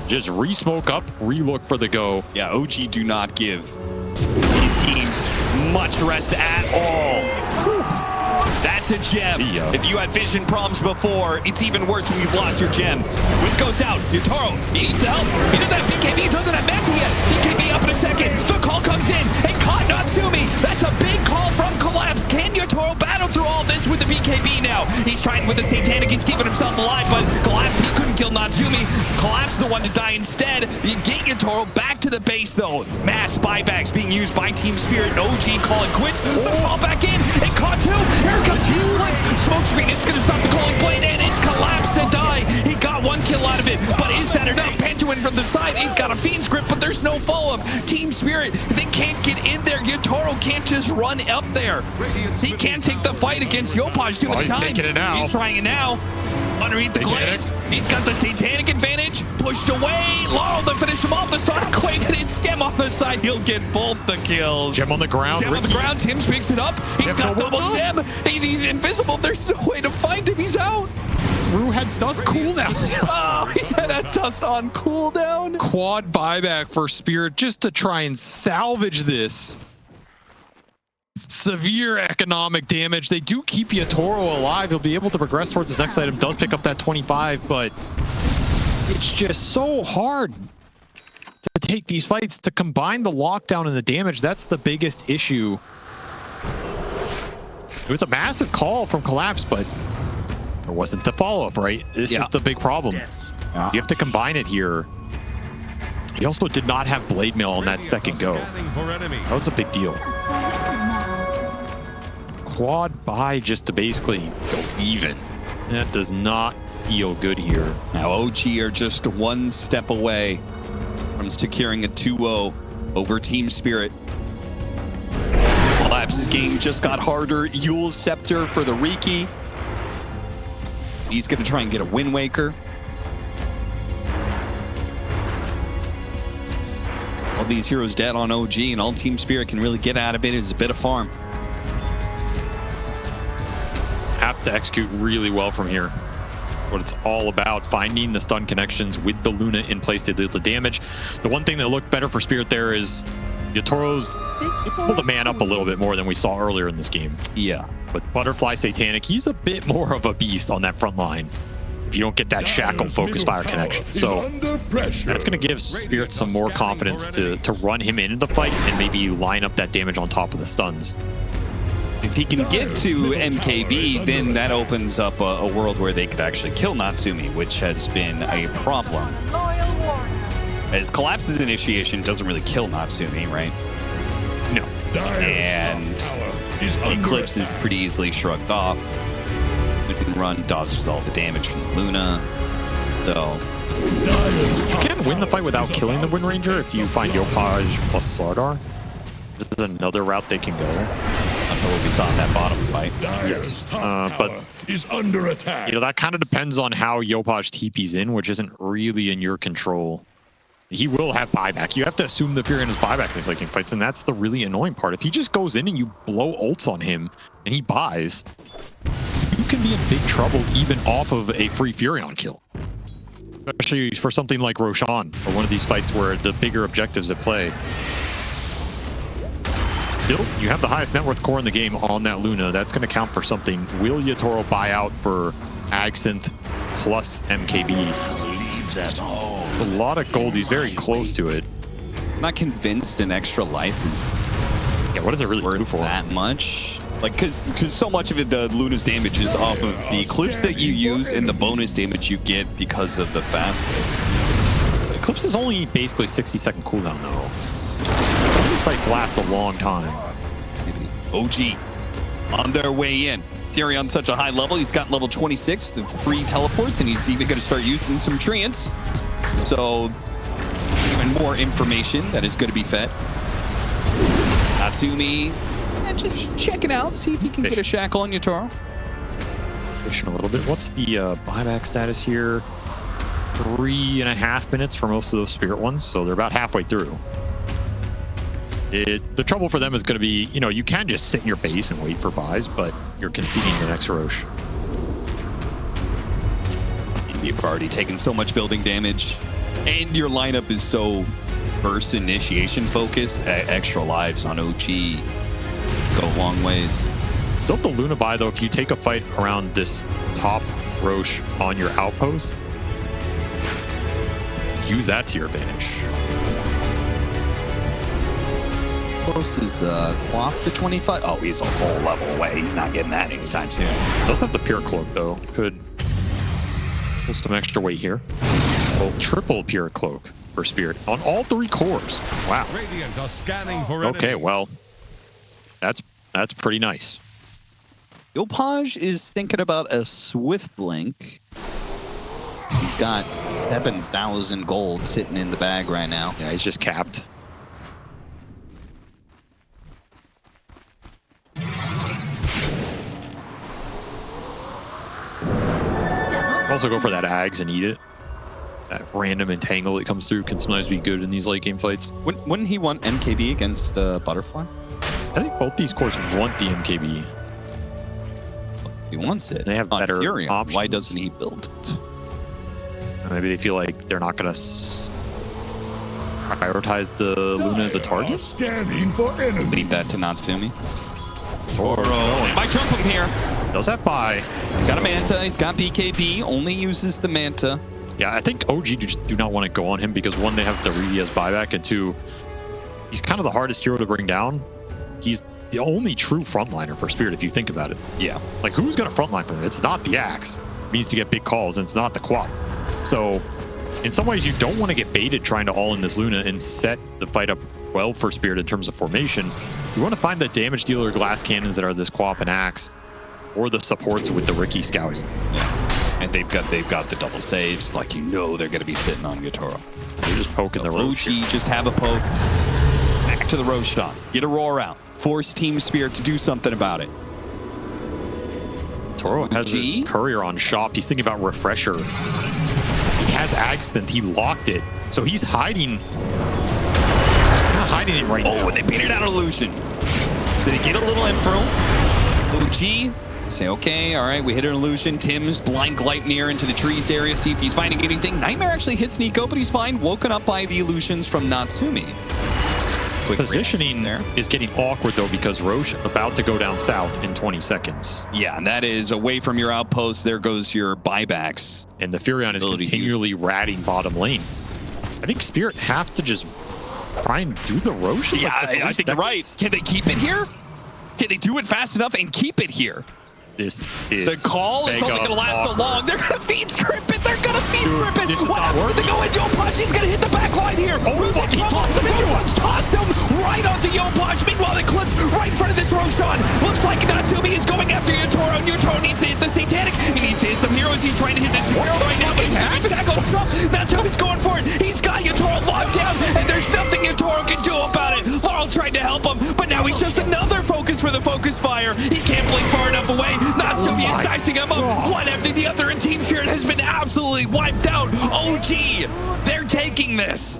G: Just re-smoke up, re-look for the go.
F: Yeah, OG do not give these teams much rest at all. That's a gem.
G: Yeah.
F: If you had vision problems before, it's even worse when you've lost your gem. Whip goes out. Yotaro, he needs help. He doesn't have BKB. He doesn't have Manta yet. BKB up in a second. The call comes in and caught Natsumi. That's a big call from Collapse. Can Yotaro battle through all this with the BKB now? He's trying with the Satanic. He's keeping himself alive, but Collapse, he couldn't kill Natsumi. Collapse is the one to die instead. You get Yotaro back to the base, though. Mass buybacks being used by Team Spirit. OG calling quits. The call back in. And caught two. Here comes Hewlett. Smoke screen. It's going to stop the calling blade, and it's Collapse to die. He got one kill out of it, but is that enough? Pantuin from the side. He's got a Fiend's Grip, but there's no follow-up. Team Spirit, they can't get in there. Yotaro can't just run up there. He can't take the fight against Yopaj too many times.
G: Taking it now.
F: He's trying it now. Underneath the glaze. He's got the Satanic advantage. Pushed away. Laurel to finish him off. The Sonic Wave and it's Skem on the side. He'll get both the kills.
G: Gem on the ground.
F: Gem on the ground. Tim's picks it up. He's got double gem. He's invisible. There's no way to find him. He's out.
G: Rue had dust cooldown.
F: Oh, he had a dust on cooldown.
G: Quad buyback for Spirit just to try and salvage this. Severe economic damage. They do keep Yotaro alive. He'll be able to progress towards his next item. Does pick up that 25, but it's just so hard to take these fights, to combine the lockdown and the damage. That's the biggest issue. It was a massive call from Collapse, but there wasn't the follow-up, right? This is the big problem. You have to combine it here. He also did not have Blade Mail on that second go. That was a big deal. Quad buy just to basically go even. That does not feel good here.
F: Now OG are just one step away from securing a 2-0 over Team Spirit. Collapse's game just got harder. Yule's Scepter for the Riki. He's going to try and get a Wind Waker. All these heroes dead on OG, and all Team Spirit can really get out of it is a bit of farm.
G: Have to execute really well from here. What it's all about, finding the stun connections with the Luna in place to deal the damage. The one thing that looked better for Spirit there is Yotaro's pulled the man up a little bit more than we saw earlier in this game.
F: Yeah.
G: But Butterfly Satanic, he's a bit more of a beast on that front line if you don't get that shackle focus fire connection. So that's going to give Spirit some more confidence to run him into the fight and maybe line up that damage on top of the stuns.
F: If he can get to MKB, then that opens up a world where they could actually kill Natsumi, which has been a problem.
E: Loyal warrior.
F: As Collapse's initiation doesn't really kill Natsumi, right?
G: No.
F: And Eclipse is pretty easily shrugged off. You can run, dodges all the damage from the Luna. So
G: you can win the fight without killing the Windranger if you find Yopaj plus Slardar. This is another route they can go.
F: That's what we saw in that bottom fight.
G: Yes. But
D: is under attack.
G: You know, that kind of depends on how Yopaj TP's in, which isn't really in your control. He will have buyback. You have to assume that Furion has buyback in these Lake King fights, and that's the really annoying part. If he just goes in and you blow ults on him and he buys, you can be in big trouble even off of a free Furion kill. Especially for something like Roshan, or one of these fights where the bigger objectives at play. Still, you have the highest net worth core in the game on that Luna. That's going to count for something. Will Yotaro buy out for Agsynth plus MKB? It's a lot of gold. He's very close to it.
F: I'm not convinced an extra life is
G: what does it really do for
F: that much? Like, because so much of it, the Luna's damage is off of the Eclipse that you use and the bonus damage you get because of the fast hit.
G: Eclipse is only basically 60-second cooldown, though. These fights last a long time.
F: OG on their way in. Theory on such a high level, he's got level 26, the free teleports, and he's even going to start using some treants. So, even more information that is going to be fed. Natsumi, just check it out, see if he can get a shackle on Yotaro.
G: Fishing a little bit. What's the buyback status here? 3.5 minutes for most of those Spirit ones, so they're about halfway through. The trouble for them is going to be, you know, you can just sit in your base and wait for buys, but you're conceding the next Roche.
F: You've already taken so much building damage, and your lineup is so burst initiation focused. Extra lives on OG go a long ways.
G: Still the Luna buy, though, if you take a fight around this top Roche on your outpost, use that to your advantage.
F: Close is Quaff to 25. Oh, he's a whole level away. He's not getting that anytime soon.
G: Does have the Pure Cloak, though. Could pull some extra weight here. Well, triple Pure Cloak for Spirit on all 3 cores. Wow.
C: Radiant are scanning for
G: Okay,
C: enemies.
G: well, that's pretty nice.
F: Yopaj is thinking about a Swift Blink. He's got 7,000 gold sitting in the bag right now.
G: Yeah, he's just capped. Also go for that Ags and eat it. That random entangle that comes through can sometimes be good in these late game fights.
F: Wouldn't he want MKB against Butterfly?
G: I think both these cores want the MKB.
F: He wants it.
G: They have
F: on
G: better
F: Furion.
G: options.
F: Why doesn't he build it?
G: Maybe they feel like they're not going to prioritize the Luna as a target.
D: Scanning for enemy.
F: Leave that to Natsumi.
G: Might
F: jump him here.
G: Does that buy?
F: He's got a Manta. He's got BKB. Only uses the Manta.
G: Yeah, I think OG just do not want to go on him because 1, they have the Reedy as buyback, and 2, he's kind of the hardest hero to bring down. He's the only true frontliner for Spirit if you think about it.
F: Yeah.
G: Like, who's going to frontline for him? It's not the Axe. It means to get big calls, and it's not the Quap. So, in some ways, you don't want to get baited trying to all in this Luna and set the fight up well for Spirit in terms of formation. You want to find the damage dealer glass cannons that are this Quap and Axe, or the supports with the Riki scouting.
F: And they've got the double saves. Like, you know they're going to be sitting on Yotoro.
G: They're just poking the Roche.
F: Roshi, just have a poke. Back to the Roche shot. Get a roar out. Force Team Spirit to do something about it.
G: Toro has his courier on shop. He's thinking about refresher. He has Agston. He locked it. So he's hiding. He's not hiding it right now.
F: Oh, and they painted out Illusion. Did he get a little info? OG, say, okay, all right, we hit an Illusion. Tim's blind Gleipnir into the trees area, see if he's finding anything. Nightmare actually hits Nico, but he's fine. Woken up by the illusions from Natsumi. Quick
G: positioning there is getting awkward, though, because Roche about to go down south in 20 seconds.
F: Yeah, and that is away from your outpost. There goes your buybacks.
G: And the Furion is continually ratting bottom lane. I think Spirit have to just try and do the Roche.
F: Yeah, I think you're right. Can they keep it here? Can they do it fast enough and keep it here?
G: This is
F: the call is only going to last so long. They're going to feed script it. They're going to feed script it. What happened? They go in. Yopaj, he's going to hit the back line here. Oh, he tossed him. Tossed him right onto Yopaj. Meanwhile, the clips right in front of this Roshan. Looks like Natsumi is going after Yotoro. And Yotoro needs to hit the Satanic. He needs to hit some heroes. He's trying to hit this hero right now. But he's tackled himself. Natsumi's going for it. He's got Yotoro locked down. And there's nothing Yotoro can do about it. Laurel tried to help him. But now he's just another focus for the focus fire. He can't blink far enough away. Natsumi is dicing him up. One after the other, and Team Spirit has been absolutely wiped out. OG, they're taking this.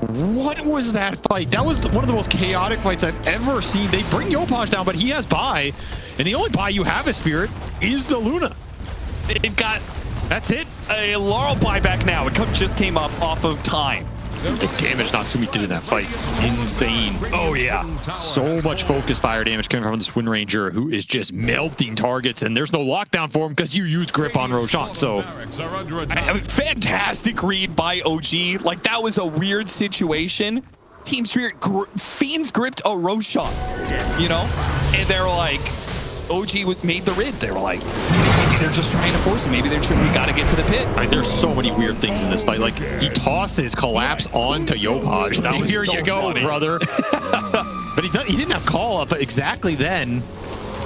G: What was that fight? That was one of the most chaotic fights I've ever seen. They bring Yopaj down, but he has buy, and the only buy you have as Spirit is the Luna.
F: They've got,
G: that's it,
F: a Laurel buyback now. It just came up off of time.
G: The damage Natsumi did in that fight, insane.
F: Oh yeah,
G: so much focus fire damage coming from this Windranger, who is just melting targets, and there's no lockdown for him because you used grip on Roshan. So
F: fantastic read by OG. Like, that was a weird situation. Team Spirit Fiends gripped a Roshan, you know, and they're like, OG made the rid. They were like, maybe they're just trying to force him. Maybe they're trying, we got to get to the pit.
G: There's so many weird things in this fight. Like, he tosses collapse onto Yopaj. Now here you go, brother. But he didn't have call up exactly then.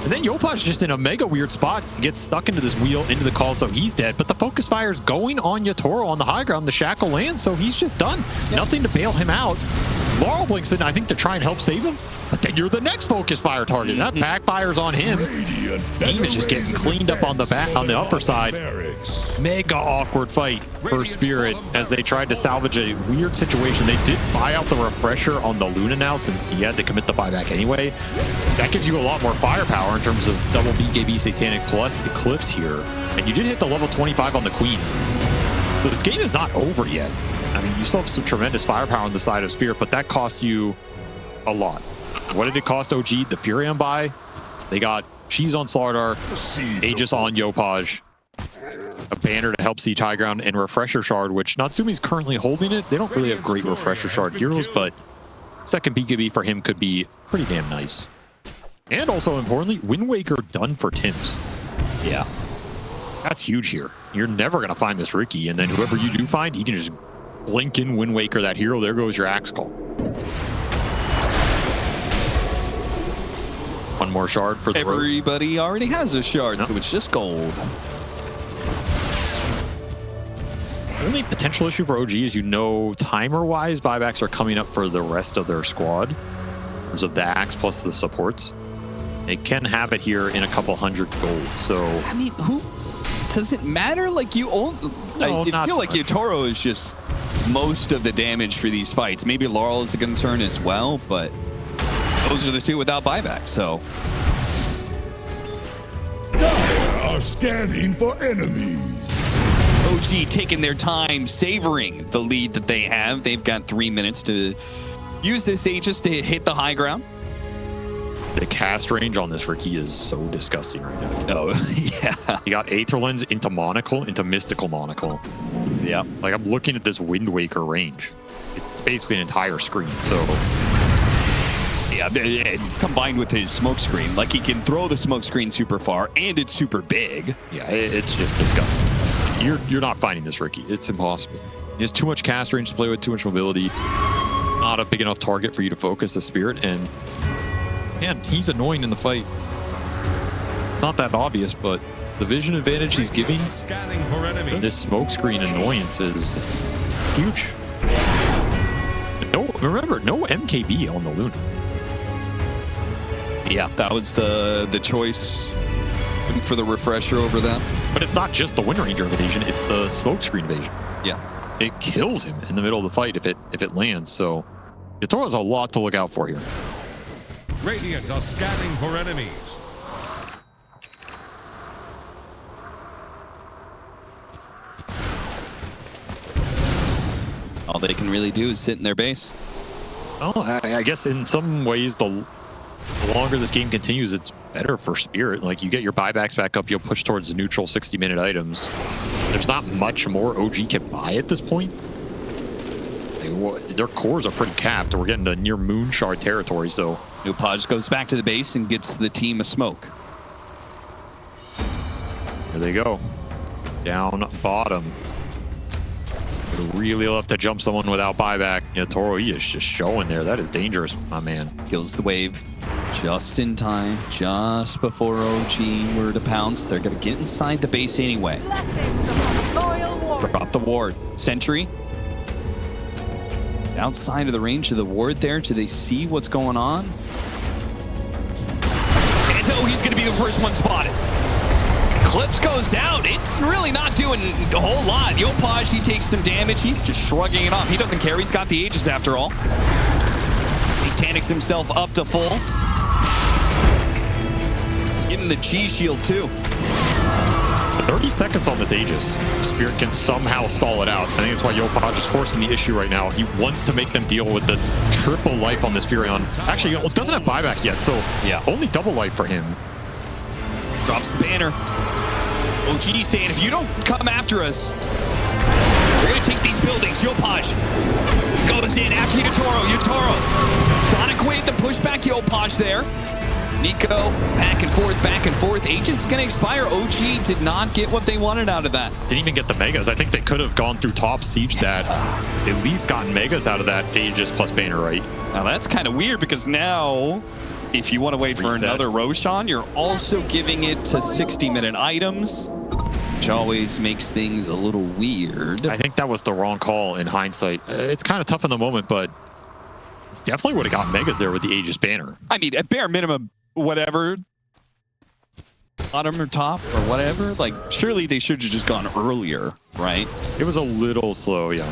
G: And then Yopaj just in a mega weird spot, gets stuck into this wheel, into the call, so he's dead. But the focus fire is going on Yotoro on the high ground. The shackle lands, so he's just done. Nothing to bail him out. Laurel blinks in, I think, to try and help save him. But then you're the next focus fire target. That backfires on him. Game is just getting cleaned up on the back, on the upper side. Mega awkward fight for Spirit as they tried to salvage a weird situation. They did buy out the refresher on the Luna now, since he had to commit the buyback anyway. That gives you a lot more firepower in terms of double BKB Satanic plus Eclipse here. And you did hit the level 25 on the Queen. So this game is not over yet. I mean, you still have some tremendous firepower on the side of Spirit, but that cost you a lot. What did it cost OG? The Furion buy? They got Cheese on Slardar, Aegis on Yopaj, a banner to help Siege High Ground, and Refresher Shard, which Natsumi's currently holding it. They don't really have great Refresher Shard heroes, but second BKB for him could be pretty damn nice. And also importantly, Wind Waker done for Tims.
F: Yeah.
G: That's huge here. You're never going to find this Riki, and then whoever you do find, he can just blink in Wind Waker that hero. There goes your Axe Call. One more shard for the
F: Everybody already has a shard, so it's just gold.
G: Only potential issue for OG is, timer-wise, buybacks are coming up for the rest of their squad. In terms of the Axe plus the supports. They can have it here in a couple hundred gold, so...
F: I mean, who... Does it matter? Like, you own...
G: No,
F: I feel like Yotaro is just most of the damage for these fights. Maybe Laurel is a concern as well, but those are the two without buyback, so...
D: They are scanning for enemies.
F: OG taking their time, savoring the lead that they have. They've got 3 minutes to use this Aegis to hit the high ground.
G: The cast range on this Riki is so disgusting right now.
F: Oh, yeah.
G: You got Aether Lens into Monocle, into Mystical Monocle.
F: Yeah.
G: Like, I'm looking at this Wind Waker range. It's basically an entire screen, so...
F: Yeah, and combined with his smoke screen. Like, he can throw the smoke screen super far, and it's super big.
G: Yeah, it's just disgusting. You're not finding this Riki. It's impossible. He has too much cast range to play with, too much mobility. Not a big enough target for you to focus the Spirit, and... Man, he's annoying in the fight. It's not that obvious, but the vision advantage he's giving,
C: Scanning for enemy.
G: this smokescreen annoyance is huge. Remember, no MKB on the Luna.
F: Yeah, that was the choice for the refresher over them.
G: But it's not just the Windranger evasion, it's the smokescreen evasion.
F: Yeah.
G: It kills him in the middle of the fight if it lands, so Yotaro has a lot to look out for here.
C: Radiant are scanning for enemies.
F: All they can really do is sit in their base.
G: Oh, I guess in some ways, the longer this game continues, it's better for Spirit. Like, you get your buybacks back up, you'll push towards the neutral 60-minute items. There's not much more OG can buy at this point. Their cores are pretty capped. We're getting to near Moon Shard territory, so...
F: Yopaj goes back to the base and gets the team a smoke.
G: There they go. Down bottom. Would really love to jump someone without buyback. Yotaro, he is just showing there. That is dangerous, my man.
F: Kills the wave just in time, just before OG were to pounce. They're going to get inside the base anyway.
E: Blessings upon a loyal warrior.
F: Drop the ward. Sentry. Outside of the range of the ward there. Do they see what's going on? And oh, he's going to be the first one spotted. Clips goes down. It's really not doing a whole lot. Yopaj, he takes some damage. He's just shrugging it off. He doesn't care. He's got the Aegis after all. He Tanics himself up to full. Give him the Chi shield too.
G: 30 seconds on this Aegis. Spirit can somehow stall it out. I think that's why Yopaj is forcing the issue right now. He wants to make them deal with the triple life on this Furion. Actually, it doesn't have buyback yet, so
F: yeah,
G: only double life for him.
F: Drops the banner. OG saying, if you don't come after us, we're going to take these buildings. Yopaj goes in after Yotaro. Yotaro. Sonic Wave to push back Yopaj there. Nico, back and forth. Aegis is going to expire. OG did not get what they wanted out of that.
G: Didn't even get the Megas. I think they could have gone through top, siege that, at least gotten Megas out of that Aegis plus banner, right?
F: Now that's kind of weird because now, if you want to wait for another Roshan, you're also giving it to 60-minute items, which always makes things a little weird.
G: I think that was the wrong call in hindsight. It's kind of tough in the moment, but definitely would have got Megas there with the Aegis banner.
F: I mean, at bare minimum, whatever, bottom or top or whatever, like, surely they should have just gone earlier, right?
G: It was a little slow, yeah.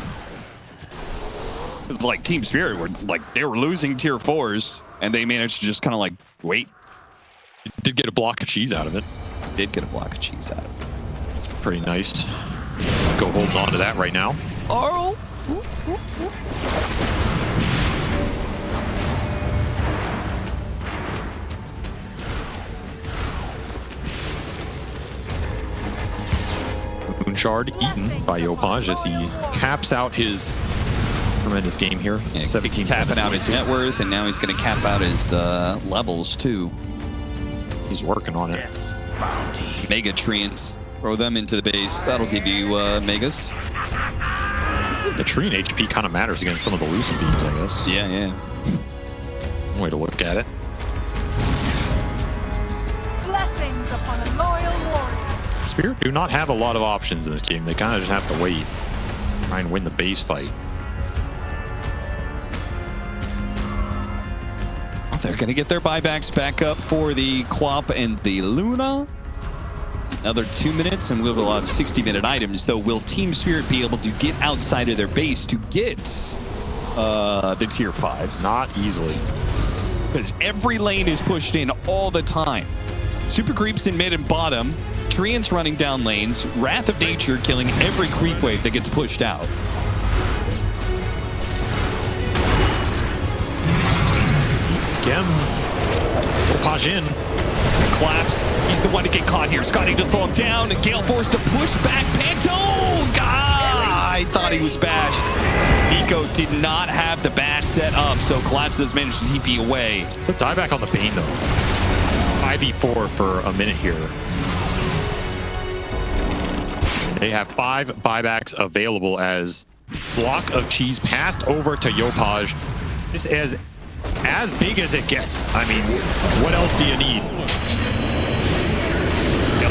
F: It's like Team Spirit were like, they were losing tier 4s and they managed to just kind of like wait.
G: It did get a block of cheese out of it.
F: Did get a block of cheese out of it.
G: It's pretty nice. Go holding on to that right now.
F: Arl.
G: Moonshard eaten by Yopaj as he caps out his tremendous game here.
F: Yeah,
G: 17
F: capping out his net worth, and now he's going to cap out his levels too.
G: He's working on it.
F: Mega Treants. Throw them into the base. That'll give you megas.
G: The Treant HP kind of matters against some of the Lucent beams, I guess.
F: Yeah, yeah.
G: One way to look at it.
E: Blessings upon a loyal warrior.
G: Spirit do not have a lot of options in this game. They kind of just have to wait. Try and win the base fight.
F: They're going to get their buybacks back up for the Quap and the Luna. Another 2 minutes, and we'll have 60-minute items, though. Will Team Spirit be able to get outside of their base to get the tier 5s?
G: Not easily.
F: Because every lane is pushed in all the time. Super creeps in mid and bottom. Treants running down lanes. Wrath of Nature killing every creep wave that gets pushed out.
G: Skem. Yopaj in.
F: Collapse. He's the one to get caught here. Scotty to slow him down. Gale forced to push back. Panto! I thought he was bashed. Nico did not have the bash set up, so Collapse does manage to TP away.
G: The dieback on the Bane, though. 5v4 for a minute here. They have 5 buybacks available as block of cheese passed over to Yopaj. This is as big as it gets. I mean, what else do you need?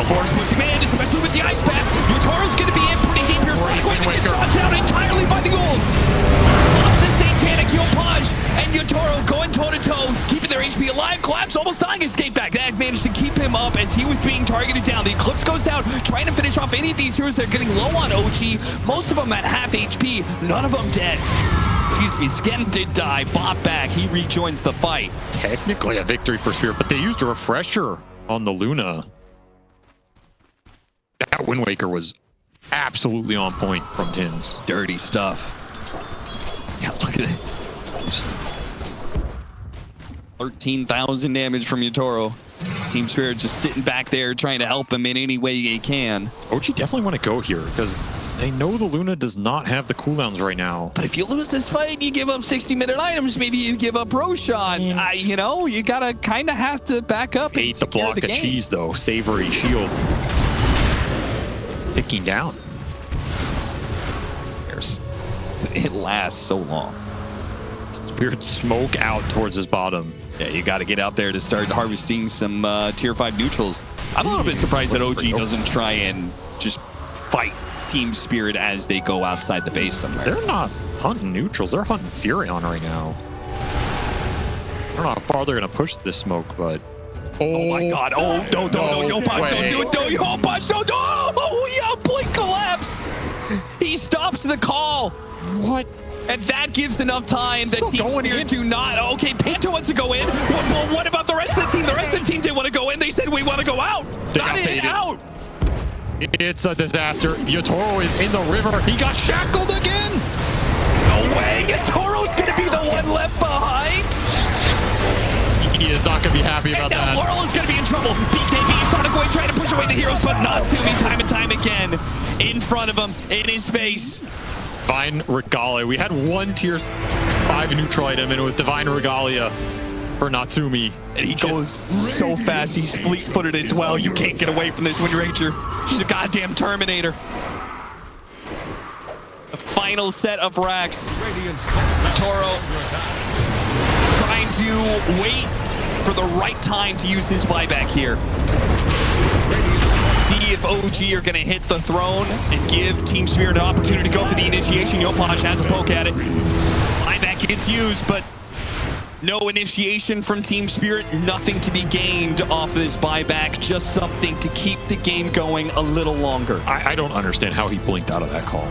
F: Force pushing in, especially with the ice path. Yotoro's going to be in pretty deep here. Going to get touched out entirely by the Ghouls. Austin Satanic, Yopaj, and Yotoro going toe-to-toe, keeping their HP alive. Collapse almost dying, escape back. That managed to keep him up as he was being targeted down. The Eclipse goes out, trying to finish off any of these heroes that are getting low on OG. Most of them at half HP, none of them dead. Excuse me, Sken did die, bought back. He rejoins the fight.
G: Technically a victory for Spirit, but they used a refresher on the Luna. That Wind Waker was absolutely on point from Tims.
F: Dirty stuff. Yeah, look at it. 13,000 damage from Yotoro. Team Spirit just sitting back there trying to help him in any way they can.
G: OG definitely want to go here because they know the Luna does not have the cooldowns right now.
F: But if you lose this fight, you give up 60-minute items. Maybe you give up Roshan. You know, you gotta kind of have to back up.
G: Ate the block of cheese though. Savory shield. Ticking down.
F: It lasts so long.
G: Spirit smoke out towards his bottom.
F: Yeah, you got to get out there to start harvesting some tier 5 neutrals. I'm a little bit surprised that OG doesn't try and just fight Team Spirit as they go outside the base somewhere.
G: They're not hunting neutrals. They're hunting Furion right now. I don't know how far they're going to push this smoke, but...
F: Oh my god. Oh, no, Yopaj, don't do it. Don't, Yopaj, don't do it. Oh, yeah, Blink Collapse. He stops the call.
G: What?
F: And that gives enough time that Team Spirit do not. Okay, Panto wants to go in. Well, what about the rest of the team? The rest of the team didn't want to go in. They said, we want to go out. Not in, out.
G: It's a disaster. Yotoro is in the river. He got shackled again.
F: No way. Yotoro's going to be the one left behind.
G: He is not going to be happy about that.
F: And now Laurel is going to be in trouble. BKB is starting to go and trying to push away the heroes, but Natsumi time and time again in front of him, in his face.
G: Divine Regalia. We had one tier 5 neutral item, and it was Divine Regalia for Natsumi.
F: And he goes so fast. He's fleet-footed as well. You can't get away from this Windranger. She's a goddamn Terminator. The final set of racks. Toro trying to wait for the right time to use his buyback here. See if OG are going to hit the throne and give Team Spirit an opportunity to go for the initiation. Yopaj has a poke at it. Buyback gets used, but no initiation from Team Spirit. Nothing to be gained off of this buyback. Just something to keep the game going a little longer.
G: I don't understand how he blinked out of that call.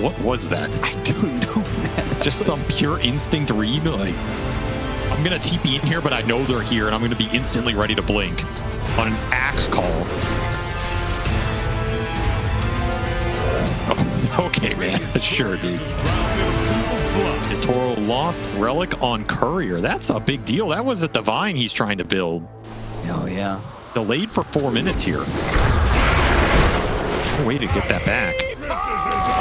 G: What was that?
F: I don't know, man.
G: Just some pure instinct read. Like, I'm going to TP in here, but I know they're here, and I'm going to be instantly ready to blink on an axe call. Oh, okay, man. Sure, dude. Toro lost Relic on Courier. That's a big deal. That was a Divine he's trying to build.
F: Oh, yeah.
G: Delayed for 4 minutes here. No way to get that back.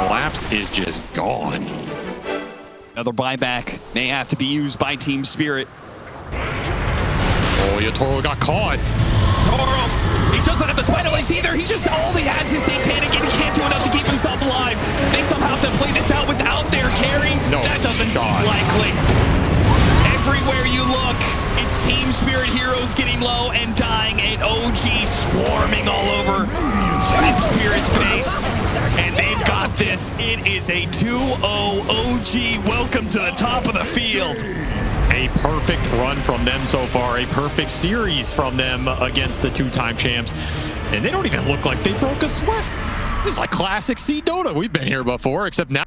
G: Collapse is just gone.
F: Another buyback may have to be used by Team Spirit.
G: Oh, Yatoro got caught.
F: Toro, he doesn't have the spider legs either. He just all he has is satanic and he can't do enough to keep himself alive. They somehow have to play this out without their carry.
G: No,
F: that doesn't seem
G: God.
F: likely. Everywhere you look, it's Team Spirit heroes getting low and dying, and OG swarming all over Red Spirit's base. And they've got this. It is a 2-0 OG. Welcome to the top of the field.
G: A perfect run from them so far. A perfect series from them against the two-time champs. And they don't even look like they broke a sweat. It's like classic C Dota. We've been here before, except now